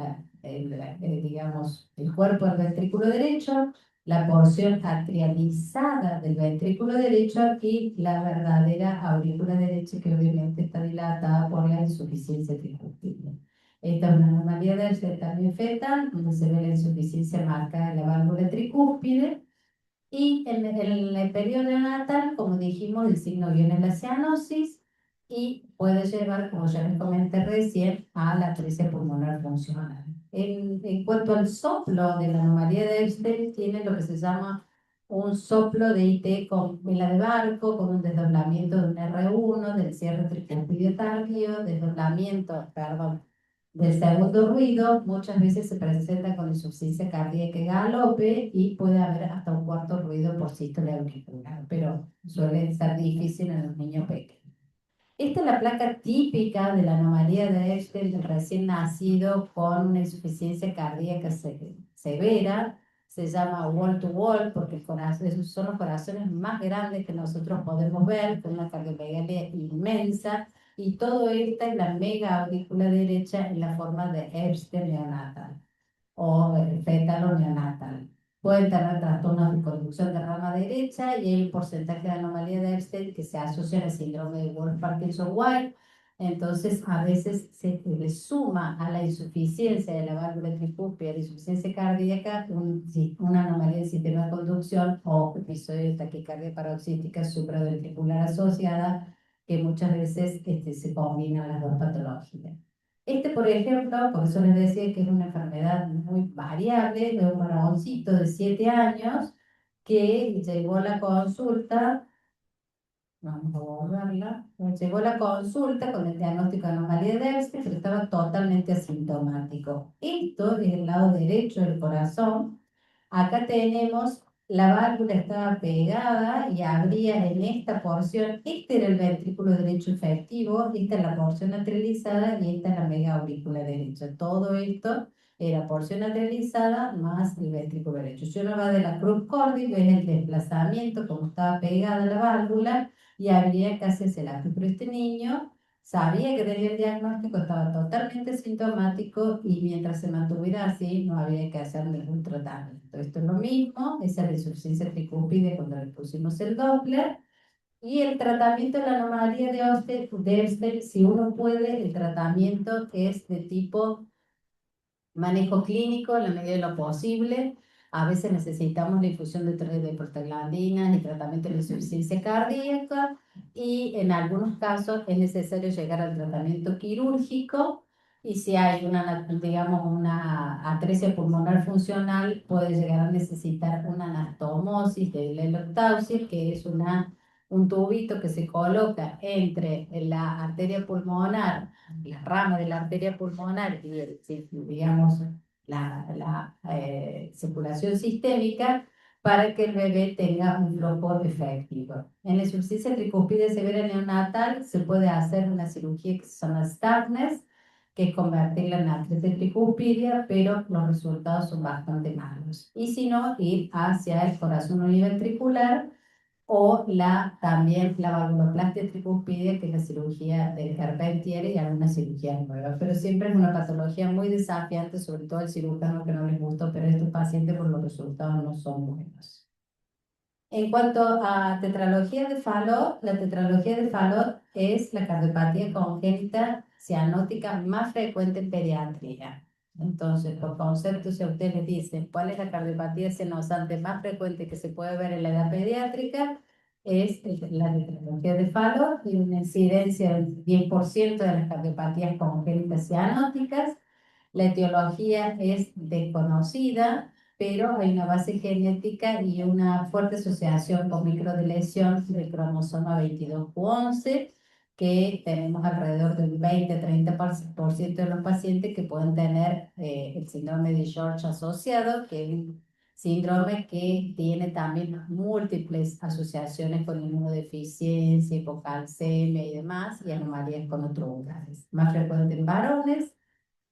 digamos, el cuerpo del ventrículo derecho, la porción atrializada del ventrículo derecho y la verdadera aurícula derecha, que obviamente está dilatada por la insuficiencia tricúspide. Esta es una anomalía del también fetal, donde se ve la insuficiencia marcada de la válvula tricúspide. Y en el periodo neonatal, como dijimos, el signo viene en la cianosis y puede llevar, como ya les comenté recién, a la atresia pulmonar funcional. En cuanto al soplo de la anomalía de Epstein, tiene lo que se llama un soplo de IT con vela de barco, con un desdoblamiento de un R1, del cierre tricúspide tardío, desdoblamiento, perdón, del segundo ruido. Muchas veces se presenta con insuficiencia cardíaca y galope, y puede haber hasta un cuarto ruido por sístole auricular, pero suele ser difícil en los niños pequeños. Esta es la placa típica de la anomalía de Epstein del recién nacido con una insuficiencia cardíaca severa. Se llama wall to wall porque el corazón, esos son los corazones más grandes que nosotros podemos ver, con una cardiomegalia inmensa. Y todo esto es la mega aurícula derecha en la forma de Epstein neonatal o fetal o neonatal. Pueden tener trastornos de conducción de rama derecha, y hay un porcentaje de anomalía de Epstein que se asocia al síndrome de Wolff-Parkinson-White. Entonces, a veces se le suma a la insuficiencia de la válvula tricúspide, la insuficiencia cardíaca, una anomalía del sistema de conducción o episodio de taquicardia paroxística supraventricular asociada, que muchas veces se combinan las dos patologías. Por ejemplo, por eso les decía que es una enfermedad muy variable, de un varoncito de 7 años que llegó a la consulta. Vamos a borrarla. Llegó a la consulta con el diagnóstico de anomalía de Epstein, pero estaba totalmente asintomático. Esto es el lado derecho del corazón. Acá tenemos la válvula estaba pegada y abría en esta porción. Este era el ventrículo derecho efectivo, esta es la porción atrializada y esta es la mega aurícula derecha. Todo esto era porción atrializada más el ventrículo derecho. Si uno va de la cruz córdica, ves el desplazamiento, como estaba pegada la válvula, y habría que hacerse la. Pero este niño sabía que tenía el diagnóstico, estaba totalmente sintomático, y mientras se mantuviera así no había que hacer ningún tratamiento. Esto es lo mismo, esa es la insuficiencia tricúspide cuando le pusimos el Doppler. Y el tratamiento de la anomalía de Epstein, si uno puede, el tratamiento es de tipo manejo clínico en la medida de lo posible. A veces necesitamos la infusión de prostaglandinas y tratamiento de insuficiencia cardíaca, y en algunos casos es necesario llegar al tratamiento quirúrgico. Y si hay digamos, una atresia pulmonar funcional, puede llegar a necesitar una anastomosis de leloctausis, que es un tubito que se coloca entre la arteria pulmonar, la rama de la arteria pulmonar y digamos, la circulación sistémica, para que el bebé tenga un flujo efectivo. En la insuficiencia tricúspide severa neonatal se puede hacer una cirugía que se llama Stavnes, que es convertirla en atresia tricúspide, pero los resultados son bastante malos. Y si no, ir hacia el corazón univentricular, o también la valvuloplastia tricúspide, que es la cirugía de Carpentier, y alguna cirugía nueva. Pero siempre es una patología muy desafiante, sobre todo el cirujano que no les gusta operar a estos pacientes porque los resultados no son buenos. En cuanto a tetralogía de Fallot, la tetralogía de Fallot es la cardiopatía congénita cianótica más frecuente en pediatría. Entonces, por concepto, si a ustedes les dicen cuál es la cardiopatía senosante más frecuente que se puede ver en la edad pediátrica, es la tetralogía de Fallot, y una incidencia del 10% de las cardiopatías congénitas cianóticas. La etiología es desconocida, pero hay una base genética y una fuerte asociación con microdeleción del cromosoma 22q11, que tenemos alrededor del 20-30% de los pacientes que pueden tener el síndrome de George asociado, que es un síndrome que tiene también múltiples asociaciones con inmunodeficiencia, hipocalcemia y demás, y anomalías con otros lugares. Más frecuente en varones.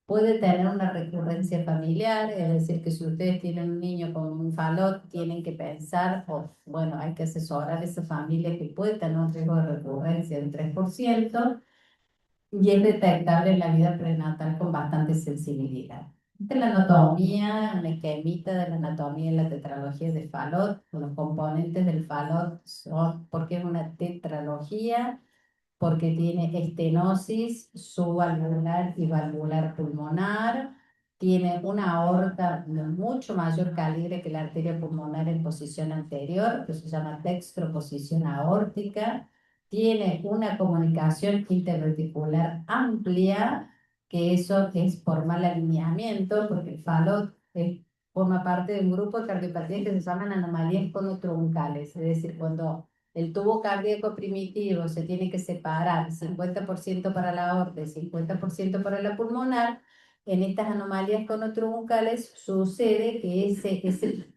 Puede tener una recurrencia familiar, es decir, que si ustedes tienen un niño con un falot, tienen que pensar, o bueno, hay que asesorar a esa familia que puede tener un riesgo de recurrencia del 3%, y es detectable en la vida prenatal con bastante sensibilidad. Esta es la anatomía, una esquemita de la anatomía y la tetralogía de Fallot. Los componentes del Fallot son, porque es una tetralogía, porque tiene estenosis subvalvular y valvular pulmonar, tiene una aorta de mucho mayor calibre que la arteria pulmonar en posición anterior, que se llama dextroposición aórtica, tiene una comunicación interreticular amplia, que eso es por mal alineamiento, porque el falot forma parte de un grupo de cardiopatías que se llaman anomalías conotroncales, es decir, cuando el tubo cardíaco primitivo se tiene que separar 50% para la aorta y 50% para la pulmonar. En estas anomalías conotroncales sucede que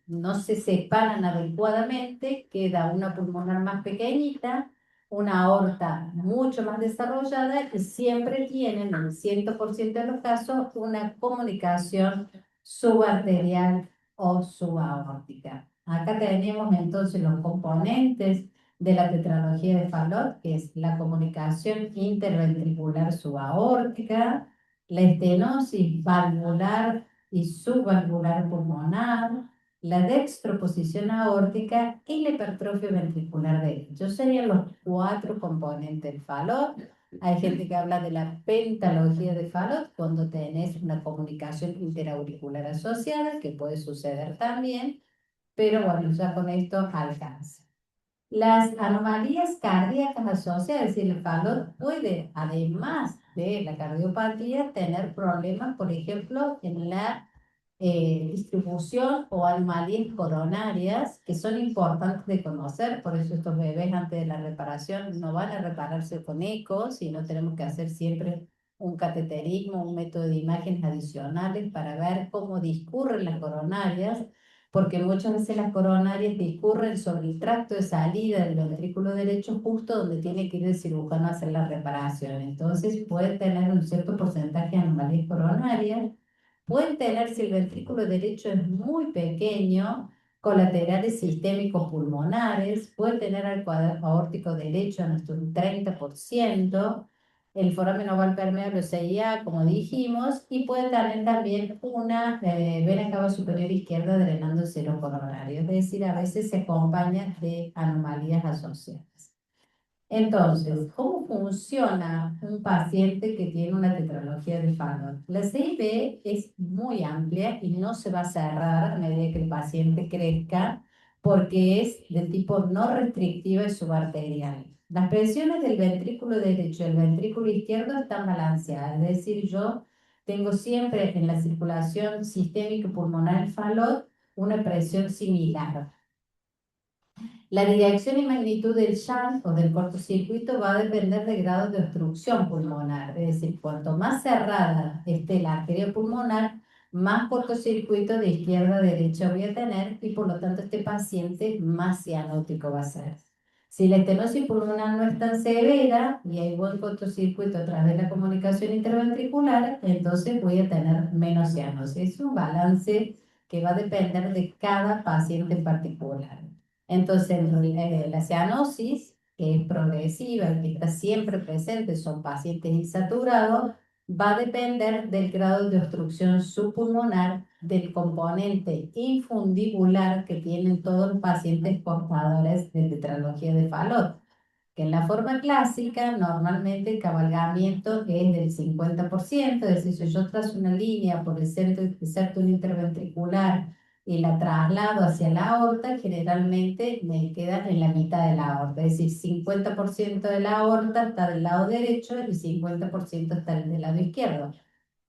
no se separan adecuadamente, queda una pulmonar más pequeñita, una aorta mucho más desarrollada y siempre tienen, en el 100% de los casos, una comunicación subarterial o subaórtica. Acá tenemos entonces los componentes de la tetralogía de Fallot, que es la comunicación interventricular subaórtica, la estenosis valvular y subvalvular pulmonar, la dextroposición aórtica y la hipertrofia ventricular derecha. Serían los cuatro componentes del Fallot. Hay gente que habla de la pentalogía de Fallot cuando tenés una comunicación interauricular asociada, que puede suceder también, pero bueno, ya con esto alcanza. Las anomalías cardíacas asociadas, es decir, el Fallot puede, además de la cardiopatía, tener problemas, por ejemplo, en la distribución o anomalías coronarias, que son importantes de conocer. Por eso estos bebés antes de la reparación no van a repararse con eco, sino tenemos que hacer siempre un cateterismo, un método de imágenes adicionales para ver cómo discurren las coronarias, porque muchas veces las coronarias discurren sobre el tracto de salida del ventrículo derecho, justo donde tiene que ir el cirujano a hacer la reparación. Entonces puede tener un cierto porcentaje de anomalías coronarias. Pueden tener, si el ventrículo derecho es muy pequeño, colaterales sistémicos pulmonares, puede tener al cuadro aórtico derecho hasta un 30%, el foramen oval permeable o CIA, como dijimos, y puede tener también una vena cava superior izquierda drenando el seno coronario, es decir, a veces se acompaña de anomalías asociadas. Entonces, ¿cómo funciona un paciente que tiene una tetralogía de Fallot? La CIB es muy amplia y no se va a cerrar a medida que el paciente crezca, porque es de tipo no restrictiva y subarterial. Las presiones del ventrículo derecho y el ventrículo izquierdo están balanceadas, es decir, yo tengo siempre en la circulación sistémica pulmonar Fallot una presión similar. La dirección y magnitud del shunt o del cortocircuito va a depender del grado de obstrucción pulmonar. Es decir, cuanto más cerrada esté la arteria pulmonar, más cortocircuito de izquierda a derecha voy a tener y por lo tanto este paciente más cianótico va a ser. Si la estenosis pulmonar no es tan severa y hay buen cortocircuito a través de la comunicación interventricular, entonces voy a tener menos cianosis. Es un balance que va a depender de cada paciente en particular. Entonces, la cianosis, que es progresiva y que está siempre presente, son pacientes insaturados, va a depender del grado de obstrucción subpulmonar, del componente infundibular que tienen todos los pacientes portadores de tetralogía de Fallot, que en la forma clásica normalmente el cabalgamiento es del 50%, es decir, si yo trazo una línea por el septum interventricular y la traslado hacia la aorta, generalmente me queda en la mitad de la aorta, es decir, 50% de la aorta está del lado derecho y 50% está del lado izquierdo.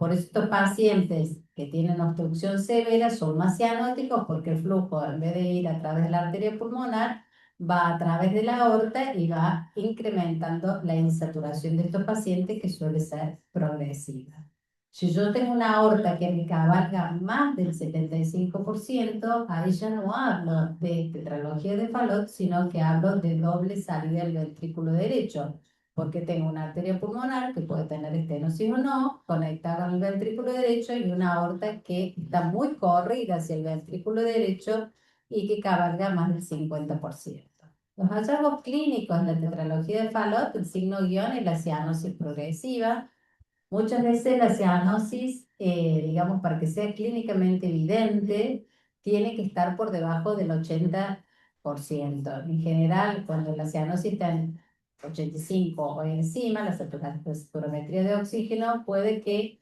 Por eso estos pacientes que tienen obstrucción severa son más cianóticos porque el flujo, en vez de ir a través de la arteria pulmonar, va a través de la aorta y va incrementando la insaturación de estos pacientes que suele ser progresiva. Si yo tengo una aorta que me cabalga más del 75%, ahí ya no hablo de tetralogía de Fallot, sino que hablo de doble salida del ventrículo derecho, porque tengo una arteria pulmonar que puede tener estenosis o no, conectada con el ventrículo derecho, y una aorta que está muy corrida hacia el ventrículo derecho y que cabalga más del 50%. Los hallazgos clínicos en la tetralogía de Fallot, el signo guión es la cianosis progresiva. Muchas veces la cianosis, digamos, para que sea clínicamente evidente, tiene que estar por debajo del 80%. En general, cuando la cianosis está en 85 o encima, la saturametría de oxígeno puede que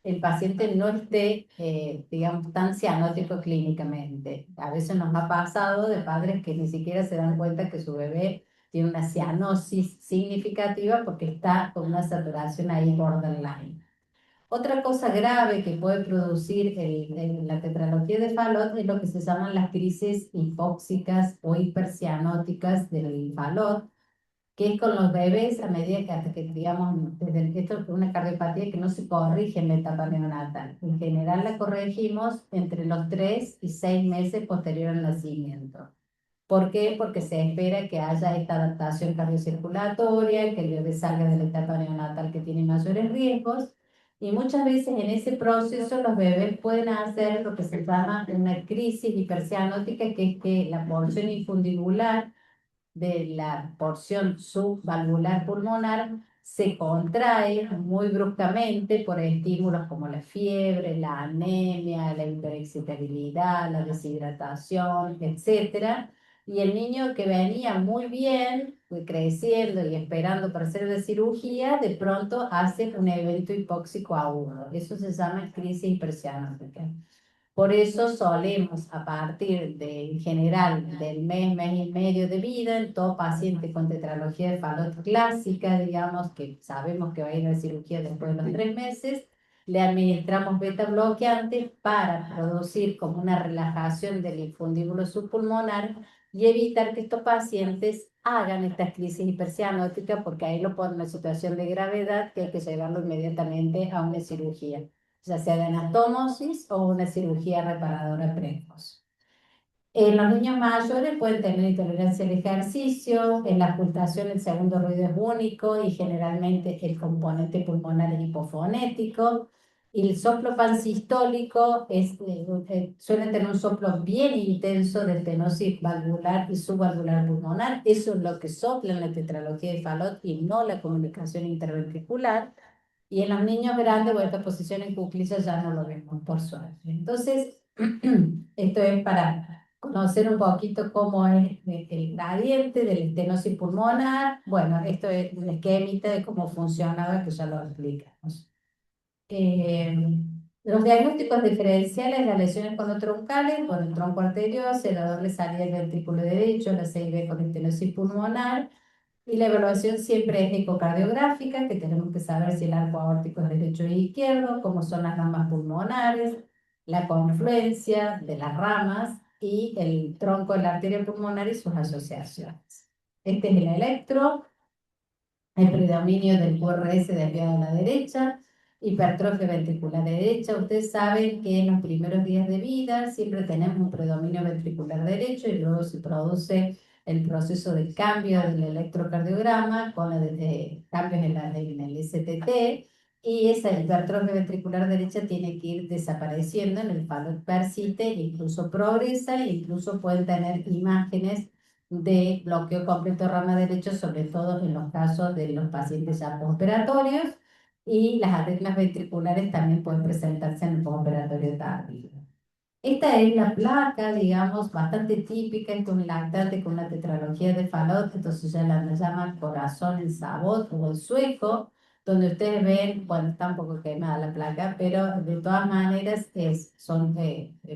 el paciente no esté, digamos, tan cianótico clínicamente. A veces nos ha pasado de padres que ni siquiera se dan cuenta que su bebé tiene una cianosis significativa porque está con una saturación ahí borderline. Otra cosa grave que puede producir la tetralogía de Fallot es lo que se llaman las crisis hipóxicas o hipercianóticas del Fallot, que es con los bebés a medida que, hasta que digamos, esto es una cardiopatía que no se corrige en la etapa neonatal. En general la corregimos entre los 3 y 6 meses posterior al nacimiento. ¿Por qué? Porque se espera que haya esta adaptación cardiocirculatoria, que el bebé salga de la etapa neonatal que tiene mayores riesgos. Y muchas veces en ese proceso los bebés pueden hacer lo que se llama una crisis hipercianótica, que es que la porción infundibular de la porción subvalvular pulmonar se contrae muy bruscamente por estímulos como la fiebre, la anemia, la hiperexcitabilidad, la deshidratación, etcétera. Y el niño que venía muy bien, fue creciendo y esperando para hacer la cirugía, de pronto hace un evento hipóxico agudo. Eso se llama crisis hipercianótica. Por eso solemos, a partir de, en general, del mes y medio de vida, en todo paciente con tetralogía de Fallot clásica, digamos, que sabemos que va a ir a la cirugía después de los 3 meses, le administramos beta bloqueantes para producir como una relajación del infundíbulo subpulmonar y evitar que estos pacientes hagan estas crisis hipercianóticas, porque ahí lo ponen en una situación de gravedad que hay que llevarlo inmediatamente a una cirugía, ya sea de anastomosis o una cirugía reparadora precoz. En los niños mayores pueden tener intolerancia al ejercicio, en la ocultación el segundo ruido es único y generalmente el componente pulmonar es hipofonético. Y el soplo pansistólico suele tener un soplo bien intenso de estenosis valvular y subvalvular pulmonar. Eso es lo que sopla en la tetralogía de Fallot y no la comunicación interventricular. Y en los niños grandes, bueno, esta posición en cuclillas ya no lo vemos, por suerte. Entonces, esto es para conocer un poquito cómo es el gradiente de la estenosis pulmonar. Bueno, esto es un esquemita de cómo funcionaba, que ya lo explicamos. Eh, los diagnósticos diferenciales de las lesiones conotroncales, con el tronco arterioso, la doble salida del ventrículo derecho, la CIB con estenosis pulmonar. Y la evaluación siempre es ecocardiográfica, que tenemos que saber si el arco aórtico es derecho e izquierdo, cómo son las ramas pulmonares, la confluencia de las ramas y el tronco de la arteria pulmonar y sus asociaciones. Este es el electro, el predominio del QRS desviado a la derecha, hipertrofia ventricular derecha. Ustedes saben que en los primeros días de vida siempre tenemos un predominio ventricular derecho y luego se produce el proceso de cambio del electrocardiograma con cambios en el STT, y esa hipertrofia ventricular derecha tiene que ir desapareciendo. En el Fallot persiste, incluso progresa, e incluso pueden tener imágenes de bloqueo completo de rama derecha, sobre todo en los casos de los pacientes ya postoperatorios, y las arritmias ventriculares también pueden presentarse en el postoperatorio tardío. Esta es la placa, digamos, bastante típica. Esto es un lactante con una tetralogía de Fallot, entonces ya la llama corazón en sabot o en sueco, donde ustedes ven, bueno, está un poco quemada la placa, pero de todas maneras son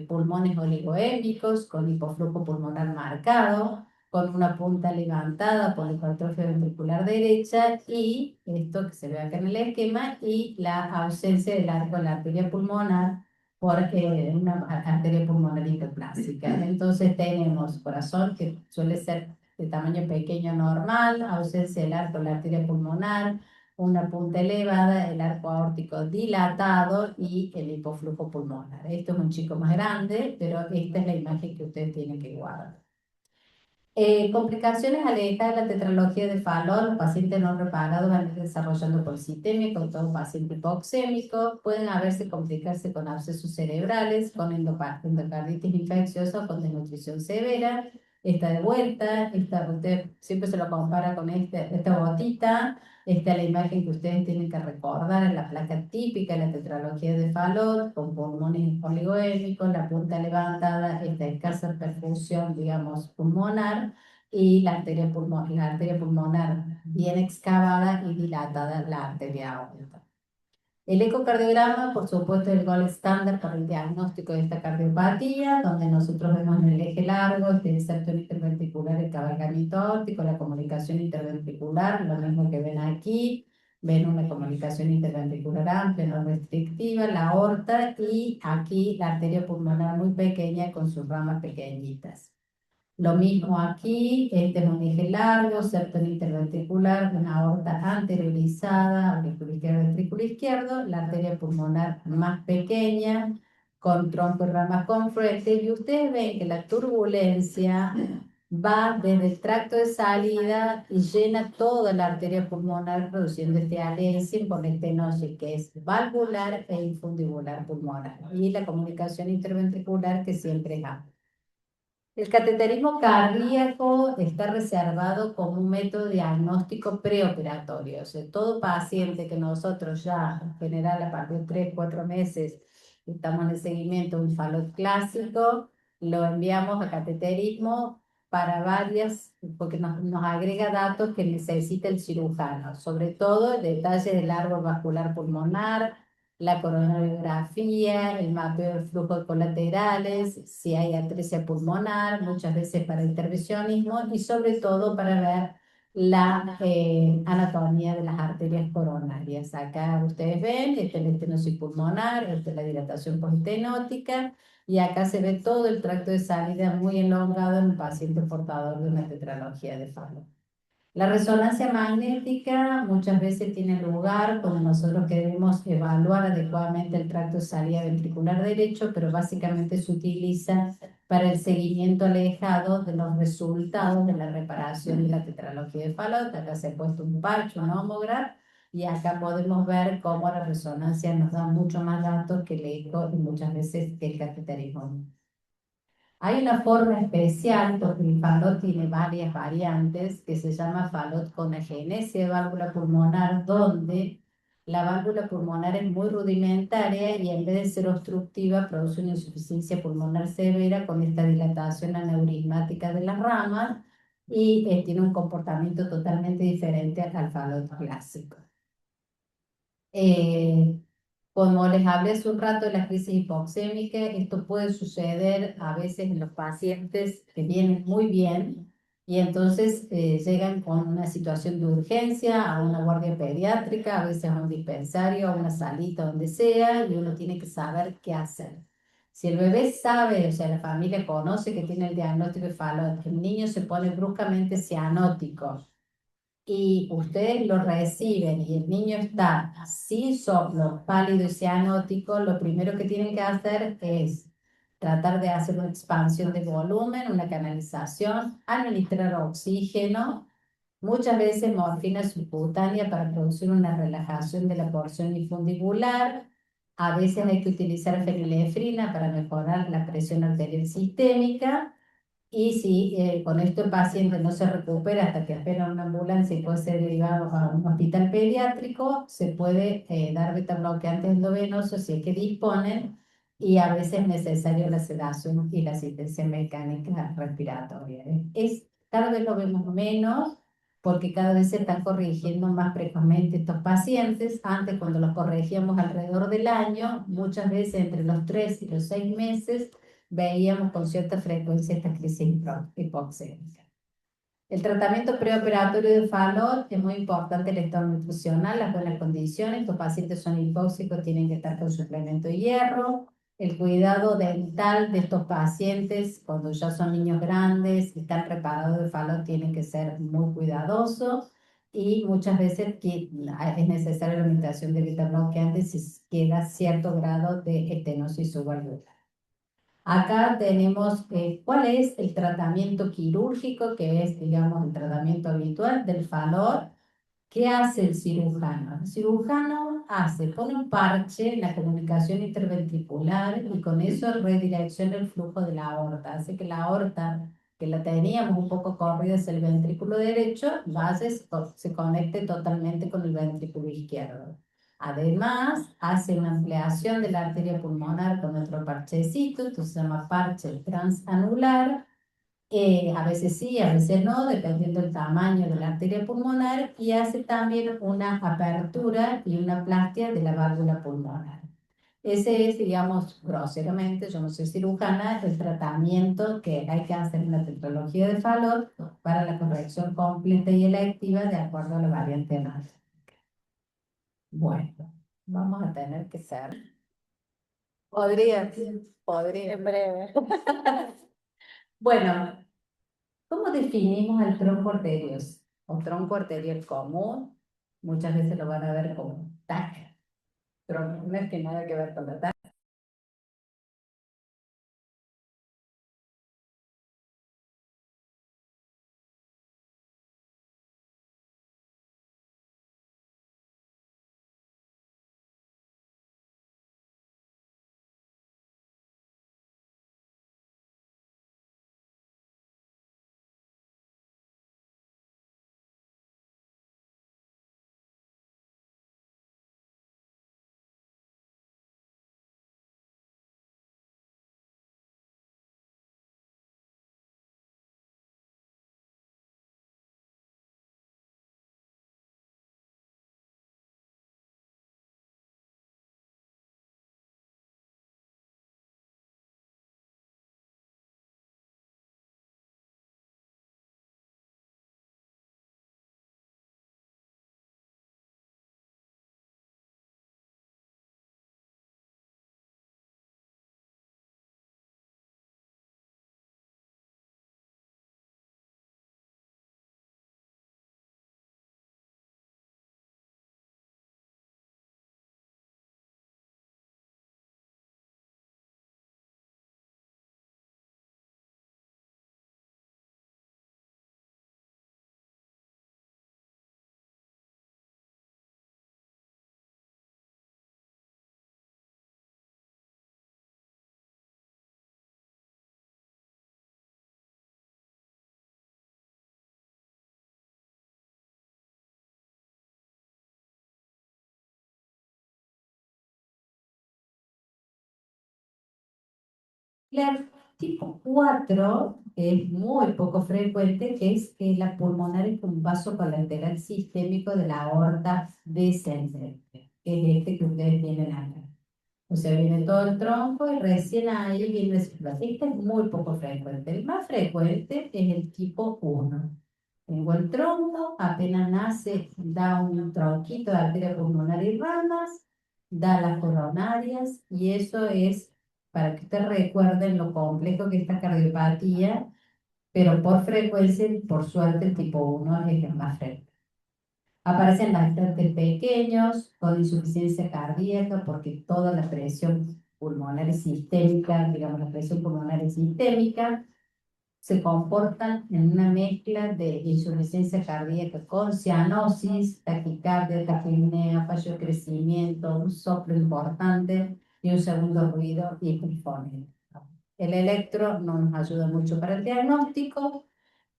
pulmones oligoémicos con hipoflujo pulmonar marcado, con una punta levantada por la hipertrofia ventricular derecha y esto que se ve acá en el esquema y la ausencia del arco de la arteria pulmonar por una arteria pulmonar hiperplásica. Entonces tenemos corazón que suele ser de tamaño pequeño normal, ausencia del arco de la arteria pulmonar, una punta elevada, el arco aórtico dilatado y el hipoflujo pulmonar. Esto es un chico más grande, pero esta es la imagen que ustedes tienen que guardar. Complicaciones alejadas de la tetralogía de Fallot, los pacientes no reparados van a ir desarrollando policitemia, con todo paciente hipoxémico, pueden haberse complicarse con abscesos cerebrales, con endocarditis infecciosa o con desnutrición severa. Está de vuelta, usted siempre se lo compara con esta botita, esta es la imagen que ustedes tienen que recordar, es la placa típica de la tetralogía de Fallot, con pulmones oligoémicos, la punta levantada, esta escasa perfusión, digamos, pulmonar, y la arteria pulmonar bien excavada y dilatada, la arteria aorta. El ecocardiograma, por supuesto, es el gold estándar para el diagnóstico de esta cardiopatía, donde nosotros vemos en el eje largo el septo interventricular, el cabalgamiento aórtico, la comunicación interventricular, lo mismo que ven aquí, ven una comunicación interventricular amplia, no restrictiva, la aorta y aquí la arteria pulmonar muy pequeña con sus ramas pequeñitas. Lo mismo aquí, este es un eje largo, septo interventricular, una aorta anteriorizada, auricular izquierdo, ventrículo izquierdo, la arteria pulmonar más pequeña, con tronco y ramas confluentes, y ustedes ven que la turbulencia va desde el tracto de salida y llena toda la arteria pulmonar, produciendo este alensin por estenosis, que es valvular e infundibular pulmonar, y la comunicación interventricular, que siempre es amplia. El cateterismo cardíaco está reservado como un método diagnóstico preoperatorio. O sea, todo paciente que nosotros ya, en general, a partir de 3, 4 meses, estamos en el seguimiento de un Fallot clásico, lo enviamos a cateterismo para varias, porque nos agrega datos que necesita el cirujano, sobre todo el detalle del árbol vascular pulmonar, la coronariografía, el mapeo de flujos colaterales, si hay atresia pulmonar, muchas veces para intervencionismo y sobre todo para ver la anatomía de las arterias coronarias. Acá ustedes ven, esta es la estenosis pulmonar, esta es la dilatación postestenótica y acá se ve todo el tracto de salida muy elongado en un paciente portador de una tetralogía de Fallot. La resonancia magnética muchas veces tiene lugar cuando nosotros queremos evaluar adecuadamente el tracto de salida ventricular derecho, pero básicamente se utiliza para el seguimiento alejado de los resultados de la reparación de la tetralogía de Fallot. Acá se ha puesto un parche, un homógrafo, y acá podemos ver cómo la resonancia nos da mucho más datos que el eco y muchas veces que el cateterismo. Hay una forma especial, porque el Fallot tiene varias variantes, que se llama Fallot con agenesia de válvula pulmonar, donde la válvula pulmonar es muy rudimentaria y en vez de ser obstructiva produce una insuficiencia pulmonar severa con esta dilatación aneurismática de las ramas y tiene un comportamiento totalmente diferente al Fallot clásico. Como les hablé hace un rato de la crisis hipoxémica, esto puede suceder a veces en los pacientes que vienen muy bien y entonces llegan con una situación de urgencia a una guardia pediátrica, a veces a un dispensario, a una salita, donde sea, y uno tiene que saber qué hacer. Si el bebé sabe, o sea, la familia conoce que tiene el diagnóstico de Fallot, que el niño se pone bruscamente cianótico, y ustedes lo reciben y el niño está sin soplo, pálido y cianótico, lo primero que tienen que hacer es tratar de hacer una expansión de volumen, una canalización, administrar oxígeno, muchas veces morfina subcutánea para producir una relajación de la porción infundibular. A veces hay que utilizar fenilefrina para mejorar la presión arterial sistémica. Y si con esto el paciente no se recupera hasta que espera una ambulancia y puede ser derivado a un hospital pediátrico, se puede dar beta bloqueantes endovenosos si es que disponen, y a veces es necesario la sedación y la asistencia mecánica respiratoria. Cada vez lo vemos menos porque cada vez se están corrigiendo más precozmente estos pacientes. Antes, cuando los corregíamos alrededor del año, muchas veces entre los 3 y los 6 meses, veíamos con cierta frecuencia esta crisis hipoxémica. El tratamiento preoperatorio de Falot es muy importante el estado nutricional, las buenas condiciones. Estos pacientes son hipóxicos, tienen que estar con suplemento de hierro. El cuidado dental de estos pacientes, cuando ya son niños grandes y están preparados de Falot, tienen que ser muy cuidadosos. Y muchas veces es necesaria la alimentación de beta bloqueantes si queda cierto grado de estenosis subaracnoidea. Acá tenemos cuál es el tratamiento quirúrgico, que es, digamos, el tratamiento habitual del FALOR. ¿Qué hace el cirujano? El cirujano pone un parche en la comunicación interventricular y con eso redirecciona el flujo de la aorta. Hace que la aorta, que la teníamos un poco corrida hacia el ventrículo derecho, se conecte totalmente con el ventrículo izquierdo. Además, hace una ampliación de la arteria pulmonar con otro parchecito, esto se llama parche transanular. A veces sí, a veces no, dependiendo del tamaño de la arteria pulmonar, y hace también una apertura y una plastia de la válvula pulmonar. Ese es, digamos, groseramente, yo no soy cirujana, el tratamiento que hay que hacer en la tetralogía de Fallot para la corrección completa y electiva de acuerdo a la variante hemática. Bueno, vamos a tener que ser. Podría, podría. En breve. Bueno, ¿cómo definimos al tronco arterioso? O tronco arterial común, muchas veces lo van a ver como TAC. Tronco, no es que nada que ver con la TAC. El tipo 4 es muy poco frecuente, que es la pulmonar es un vaso colateral sistémico de la aorta descendente, que es este que ustedes tienen acá. O sea, viene todo el tronco y recién ahí viene el circulante. Este es muy poco frecuente. El más frecuente es el tipo 1. Tengo el tronco, apenas nace, da un tronquito de arteria pulmonar y ramas, da las coronarias, y eso es para que ustedes recuerden lo complejo que es esta cardiopatía, pero por frecuencia, por suerte, el tipo 1 es el más frecuente. Aparecen bastante pequeños, con insuficiencia cardíaca, porque toda la presión pulmonar es sistémica, digamos, la presión pulmonar es sistémica, se comportan en una mezcla de insuficiencia cardíaca con cianosis, taquicardia, taquipnea, fallo de crecimiento, un soplo importante y un segundo ruido hipofonía. El electro no nos ayuda mucho para el diagnóstico.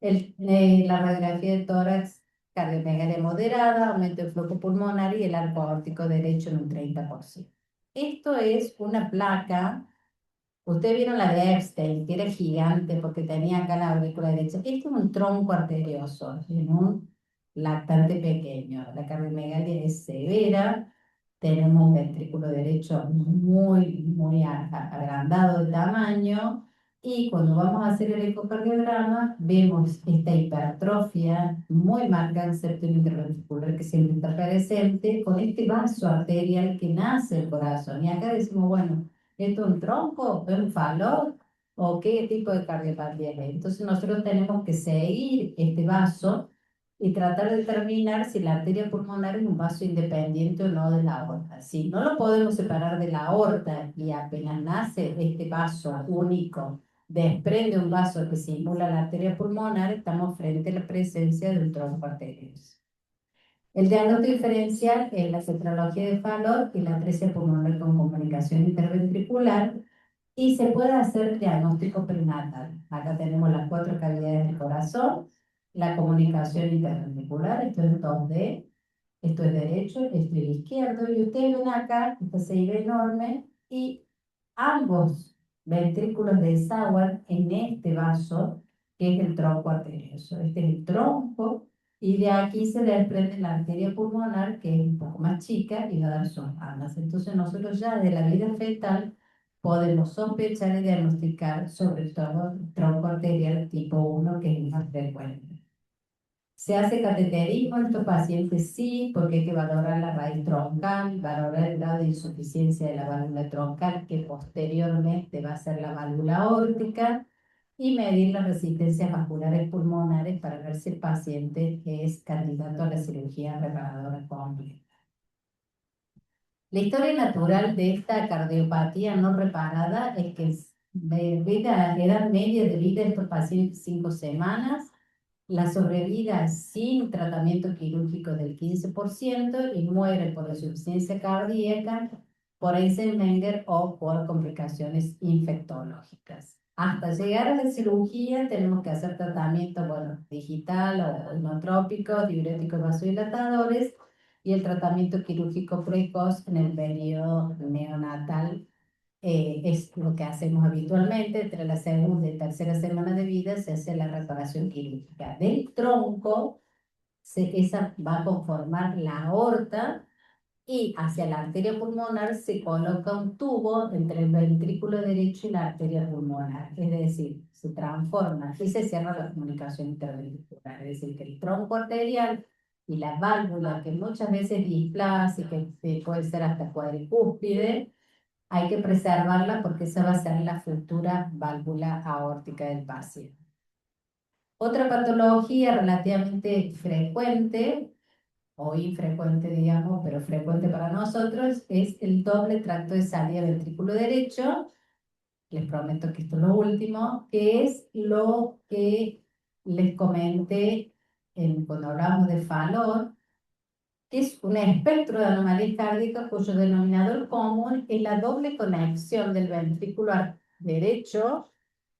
La radiografía de tórax, cardiomegalia moderada, aumento del flujo pulmonar y el arco aórtico derecho en un 30%. Esto es una placa. Ustedes vieron la de Epstein, que era gigante porque tenía acá la aurícula derecha. Este es un tronco arterioso en un lactante pequeño. La cardiomegalia es severa. Tenemos un ventrículo derecho muy agrandado de tamaño. Y cuando vamos a hacer el ecocardiograma, vemos esta hipertrofia muy marcada en el septum interventricular que siempre está presente con este vaso arterial que nace el corazón. Y acá decimos, bueno, ¿esto es un tronco? ¿Es un fallo? ¿O qué tipo de cardiopatía es? Entonces nosotros tenemos que seguir este vaso y tratar de determinar si la arteria pulmonar es un vaso independiente o no de la aorta. Si no lo podemos separar de la aorta y apenas nace este vaso único desprende un vaso que simula la arteria pulmonar, estamos frente a la presencia de un tronco arterioso. El diagnóstico diferencial es la cetralogía de Fallot y la atresia pulmonar con comunicación interventricular y se puede hacer diagnóstico prenatal. Acá tenemos las 4 cavidades del corazón, la comunicación interventricular, esto es 2D, esto es derecho, esto es izquierdo, y ustedes ven acá, esta se ve enorme, y ambos ventrículos desaguan en este vaso, que es el tronco arterioso. Este es el tronco, y de aquí se desprende la arteria pulmonar, que es un poco más chica, y va a dar sus ramas. Entonces nosotros ya de la vida fetal podemos sospechar y diagnosticar sobre todo tronco arterial tipo 1, que es más frecuente. Se hace cateterismo en estos pacientes, sí, porque hay que valorar la raíz troncal, valorar el grado de insuficiencia de la válvula troncal, que posteriormente va a ser la válvula aórtica, y medir las resistencias vasculares pulmonares para ver si el paciente es candidato a la cirugía reparadora completa. La historia natural de esta cardiopatía no reparada es que la edad media de vida de estos pacientes 5 semanas, la sobrevida sin tratamiento quirúrgico del 15% y muere por insuficiencia cardíaca, por Eisenmenger o por complicaciones infectológicas. Hasta llegar a la cirugía tenemos que hacer tratamiento, bueno, digital o inotrópicos, diuréticos vasodilatadores y el tratamiento quirúrgico precoz en el periodo neonatal es lo que hacemos habitualmente. Entre la segunda y tercera semana de vida se hace la reparación quirúrgica del tronco. Esa va a conformar la aorta y hacia la arteria pulmonar se coloca un tubo entre el ventrículo derecho y la arteria pulmonar. Es decir, se transforma y se cierra la comunicación interventricular. Es decir, que el tronco arterial y la válvula, que muchas veces displace, que puede ser hasta cuadricúspide, hay que preservarla porque esa va a ser la futura válvula aórtica del paciente. Otra patología relativamente frecuente, o infrecuente, digamos, pero frecuente para nosotros, es el doble tracto de salida ventrículo derecho. Les prometo que esto es lo último, que es lo que les comenté cuando hablamos de Fallot, que es un espectro de anomalías cardíacas cuyo denominador común es la doble conexión del ventrículo derecho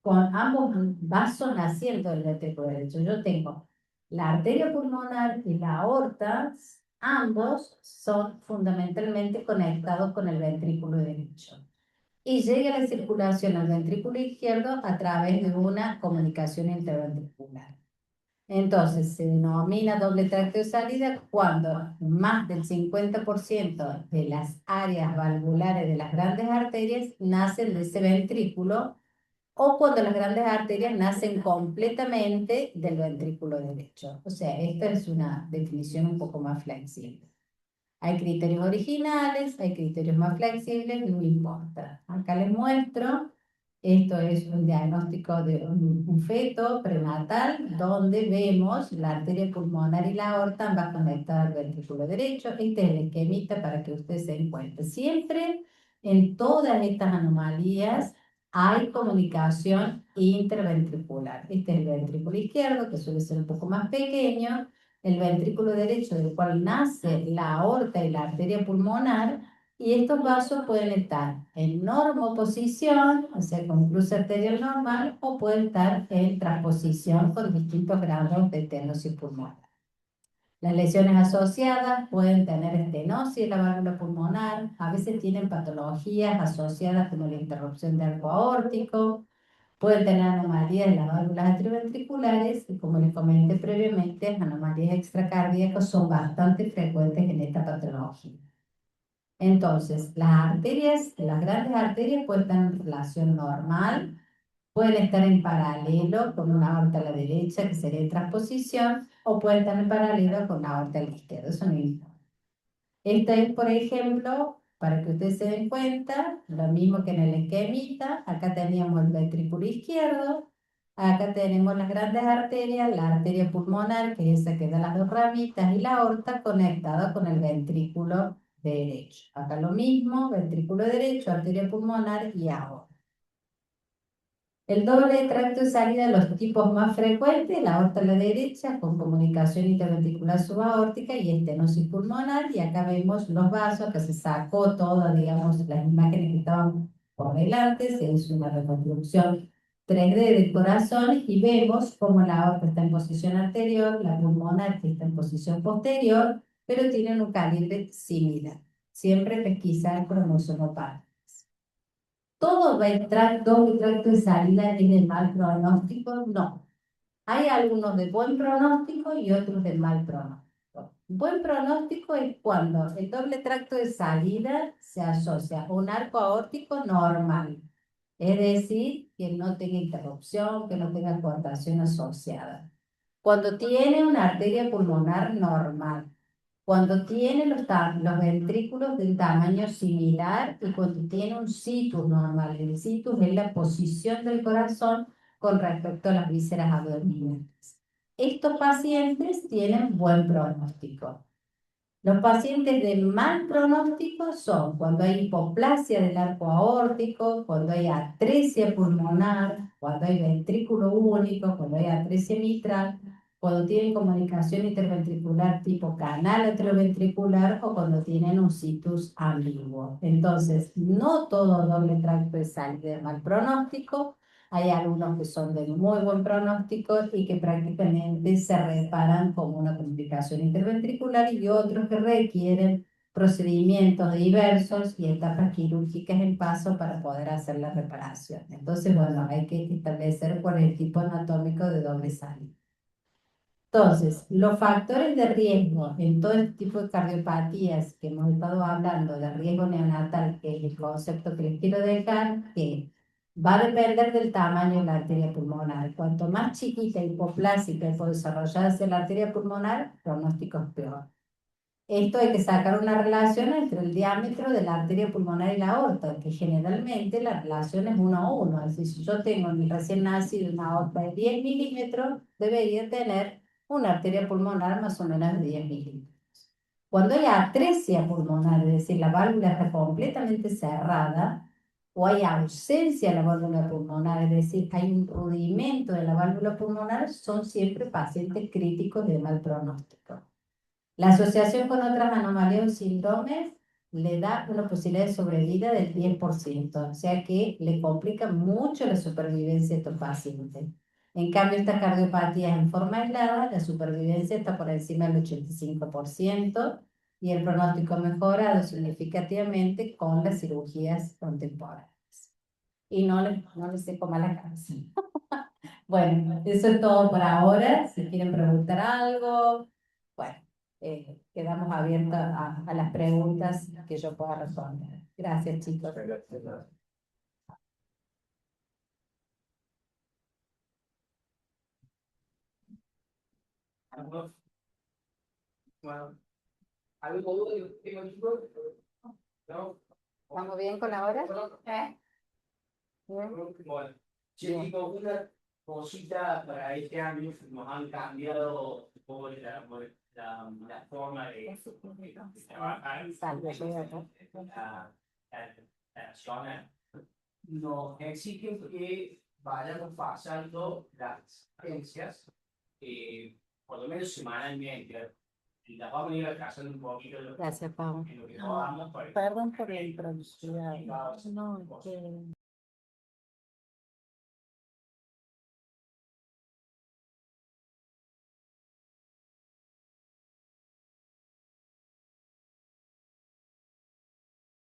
con ambos vasos naciendo del ventrículo derecho. Yo tengo la arteria pulmonar y la aorta, ambos son fundamentalmente conectados con el ventrículo derecho. Y llega la circulación al ventrículo izquierdo a través de una comunicación interventricular. Entonces, se denomina doble tracto de salida cuando más del 50% de las áreas valvulares de las grandes arterias nacen de ese ventrículo o cuando las grandes arterias nacen completamente del ventrículo derecho. O sea, esta es una definición un poco más flexible. Hay criterios originales, hay criterios más flexibles, no importa. Acá les muestro, esto es un diagnóstico de un feto prenatal donde vemos la arteria pulmonar y la aorta ambas conectadas al ventrículo derecho. Este es el esquemita para que ustedes se den cuenta. Siempre en todas estas anomalías hay comunicación interventricular. Este es el ventrículo izquierdo, que suele ser un poco más pequeño, el ventrículo derecho del cual nace la aorta y la arteria pulmonar, y estos vasos pueden estar en normoposición, o sea, con cruce arterial normal, o pueden estar en transposición con distintos grados de estenosis pulmonar. Las lesiones asociadas pueden tener estenosis de la válvula pulmonar, a veces tienen patologías asociadas como la interrupción del arco aórtico, pueden tener anomalías en las válvulas atrioventriculares y, como les comenté previamente, anomalías extracardíacas son bastante frecuentes en esta patología. Entonces, las grandes arterias pueden estar en relación normal, Pueden estar en paralelo con una aorta a la derecha, que sería en transposición, o pueden estar en paralelo con una aorta a la izquierda, eso no importa. Esta es, por ejemplo, para que ustedes se den cuenta, lo mismo que en el esquemita, acá teníamos el ventrículo izquierdo, acá tenemos las grandes arterias, la arteria pulmonar, que es esa que da las dos ramitas, y la aorta conectada con el ventrículo derecho. Acá lo mismo, ventrículo derecho, arteria pulmonar y aorta. El doble tracto de salida, los tipos más frecuentes, la aorta a la derecha con comunicación interventricular subaórtica y estenosis pulmonar. Y acá vemos los vasos, que se sacó todas, digamos, las imágenes que estaban por delante, se hizo una reconstrucción 3D del corazón y vemos cómo la aorta está en posición anterior, la pulmonar está en posición posterior, pero tienen un calibre similar. Siempre pesquisar cromosomopar. ¿Todo va a entrar doble tracto de salida es de mal pronóstico? No. Hay algunos de buen pronóstico y otros de mal pronóstico. Buen pronóstico es cuando el doble tracto de salida se asocia a un arco aórtico normal. Es decir, que no tenga interrupción, que no tenga coartación asociada. Cuando tiene una arteria pulmonar normal, cuando tiene los ventrículos del tamaño similar y cuando tiene un situs normal. El situs es la posición del corazón con respecto a las vísceras abdominales. Estos pacientes tienen buen pronóstico. Los pacientes de mal pronóstico son cuando hay hipoplasia del arco aórtico, cuando hay atresia pulmonar, cuando hay ventrículo único, cuando hay atresia mitral, cuando tienen comunicación interventricular tipo canal atrioventricular o cuando tienen un situs ambiguo. Entonces, no todo doble tracto de salida de mal pronóstico. Hay algunos que son de muy buen pronóstico y que prácticamente se reparan como una complicación interventricular y otros que requieren procedimientos diversos y etapas quirúrgicas en paso para poder hacer la reparación. Entonces, bueno, hay que establecer cuál es el tipo anatómico de doble salida. Entonces, los factores de riesgo en todo este tipo de cardiopatías que hemos estado hablando, de riesgo neonatal, que es el concepto que les quiero dejar, que va a depender del tamaño de la arteria pulmonar. Cuanto más chiquita, hipoplásica y desarrollada sea la arteria pulmonar, el pronóstico es peor. Esto hay que sacar una relación entre el diámetro de la arteria pulmonar y la aorta, que generalmente la relación es 1 a 1. Es decir, si yo tengo en mi recién nacido una aorta de 10 milímetros, debería tener una arteria pulmonar más o menos de 10 milímetros. Cuando hay atresia pulmonar, es decir, la válvula está completamente cerrada, o hay ausencia de la válvula pulmonar, es decir, hay un rudimento de la válvula pulmonar, son siempre pacientes críticos de mal pronóstico. La asociación con otras anomalías o síndromes le da una posibilidad de sobrevida del 10%, o sea que le complica mucho la supervivencia de estos pacientes. En cambio, estas cardiopatías en forma aislada, la supervivencia está por encima del 85% y el pronóstico ha mejorado significativamente con las cirugías contemporáneas. Y no les seco la cabeza. Bueno, eso es todo por ahora. Si quieren preguntar algo, bueno, quedamos abiertos a las preguntas que yo pueda responder. Gracias, chicos. ¿Estamos bien con la hora? Bien. Bueno, chico, una cosita para este año nos han cambiado un poco la forma de trabajar. La zona nos exigen que vayamos pasando las agencias, por lo menos semanalmente. Y las vamos a ir atrasando un poquito Gracias, Pau. en lo que podamos. Perdón por la improvisación. No,